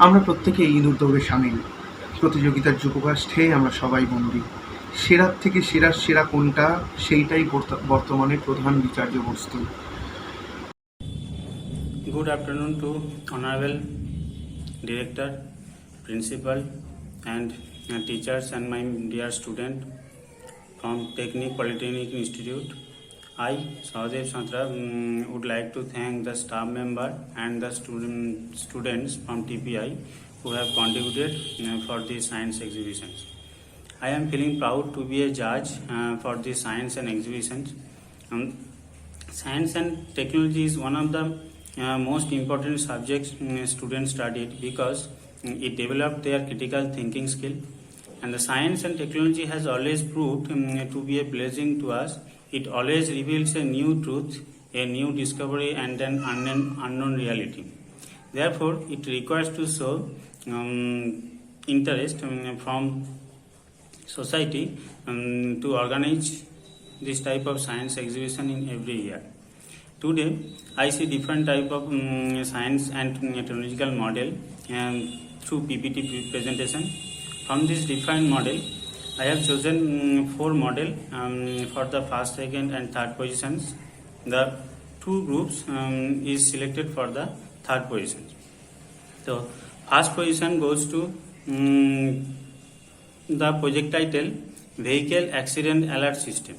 Speaker 7: আমরা প্রত্যেকে এই উদ্যোগে সামিল। প্রতিযোগিতার যুগোপাষ্ঠে আমরা সবাই বন্দী। সেরার থেকে সেরা কোনটা, সেইটাই বর্তমানে প্রধান বিচার্য বস্তু।
Speaker 11: Good afternoon to Honorable Director, Principal and teachers and my dear student from Technic Polytechnic Institute. I, Sahadev Santra, would like to thank the staff member and the students from TPI who have contributed for the science exhibitions. I am feeling proud to be a judge for the science and exhibitions. Science and technology is one of the most important subjects students studied because it developed their critical thinking skill. And the science and technology has always proved to be a blessing to us. It always reveals a new truth, a new discovery, and an unknown reality. Therefore, it requires to show interest from society to organize this type of science exhibition in every year. Today, I see different type of science and technological model through PPT presentation. From this different model, I have chosen 4 model for the first, second and third positions. The 2 groups is selected for the third position. So, first position goes to the project title Vehicle Accident Alert System.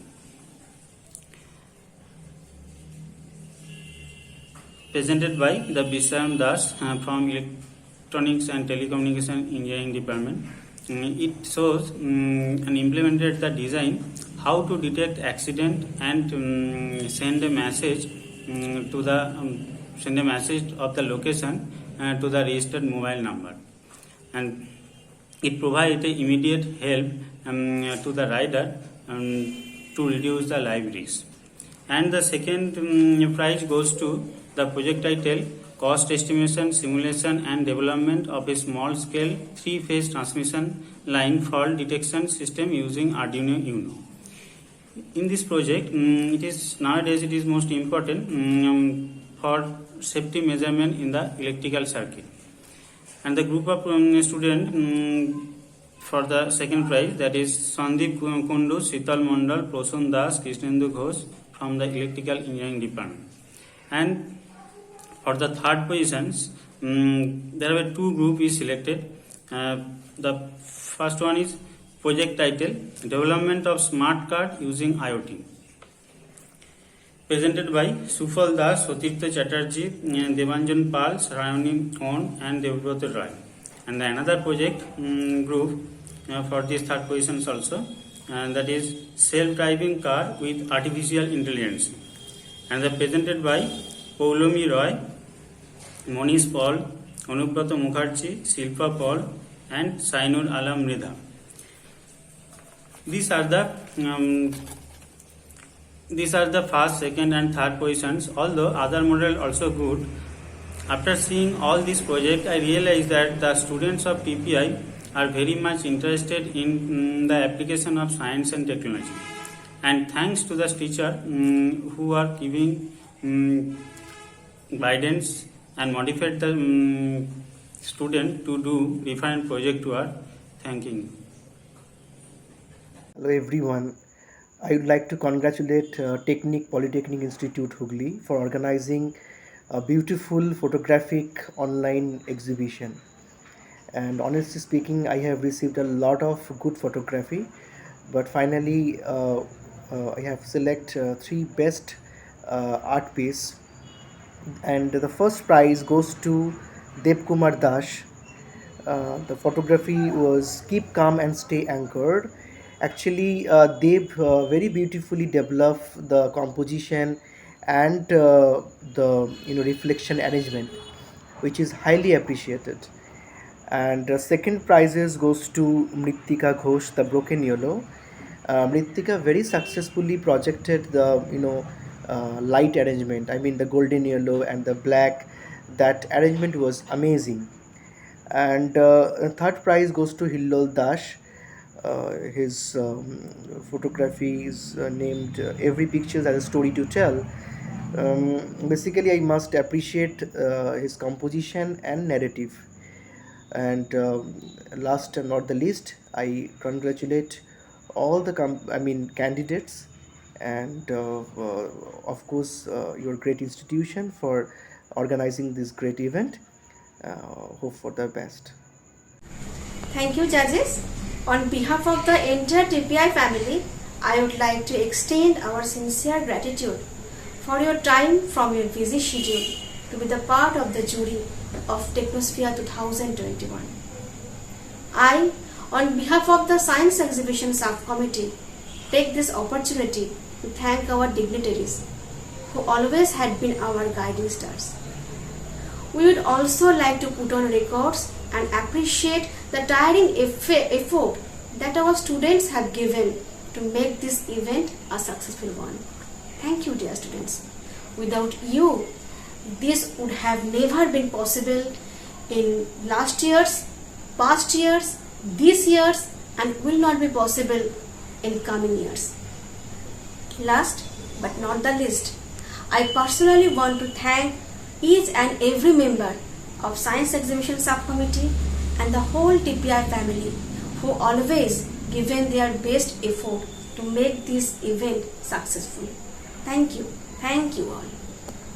Speaker 11: Presented by the Bisram Das from Electronics and Telecommunication Engineering Department. It shows and implemented the design how to detect accident and send a message of the location to the registered mobile number, and it provides immediate help to the rider to reduce the life risk. And the second prize goes to the project title Cost Estimation, Simulation and Development of a Small Scale 3-Phase Transmission Line Fault Detection System using Arduino Uno. In this project, nowadays it is most important for safety measurement in the electrical circuit. And the group of students for the second prize, that is Sandeep Kundu, Sital Mondal, Prosun Das, Krishnendu Ghosh from the Electrical Engineering Department. And for the third positions, there were 2 groups is selected. The first one is project title Development of Smart Card Using IoT. Presented by Sufal Das, Sotirtha Chatterjee, Devanjan Pal, Sarayani On and Devbrata Roy. And another project group for this third positions also, and that is self-driving car with artificial intelligence. And they presented by Paulomi Roy, Monish Paul, Anubrata Mukherjee, Shilpa Paul and Sainur Alam Mridha. These are the first, second and third positions, although other model also good. After seeing all these projects, I realized that the students of TPI are very much interested in the application of science and technology. And thanks to the teacher who are giving guidance and motivate the student to do different project work. Thanking you.
Speaker 13: Hello everyone. I would like to congratulate Technic Polytechnic Institute Hooghly for organizing a beautiful photographic online exhibition. And honestly speaking, I have received a lot of good photography, but finally I have selected 3 best art piece. And the first prize goes to Dev Kumar Dash. The photography was Keep Calm and Stay Anchored. Actually, Dev very beautifully developed the composition and the reflection arrangement, which is highly appreciated. And second prizes goes to Mritika Ghosh, the Broken Yellow. Mritika very successfully projected the light arrangement. I mean the golden yellow and the black. That arrangement was amazing. And third prize goes to Hillol Dash. His photography is named Every Picture Has a Story to Tell. Basically, I must appreciate his composition and narrative. And last and not the least, I congratulate all the candidates and of course your great institution for organizing this great event. Hope for the best.
Speaker 9: Thank you, judges. On behalf of the entire TPI family, I would like to extend our sincere gratitude for your time from your busy schedule to be the part of the jury of Technosphere 2021. I, on behalf of the Science Exhibition Subcommittee, take this opportunity to thank our dignitaries who always had been our guiding stars. We would also like to put on records and appreciate the tiring effort that our students have given to make this event a successful one. Thank you, dear students. Without you, this would have never been possible in last years, past years, these years, and will not be possible in coming years. Last but not the least, I personally want to thank each and every member of Science Exhibition Subcommittee and the whole TPI family who always given their best effort to make this event successful. Thank you all.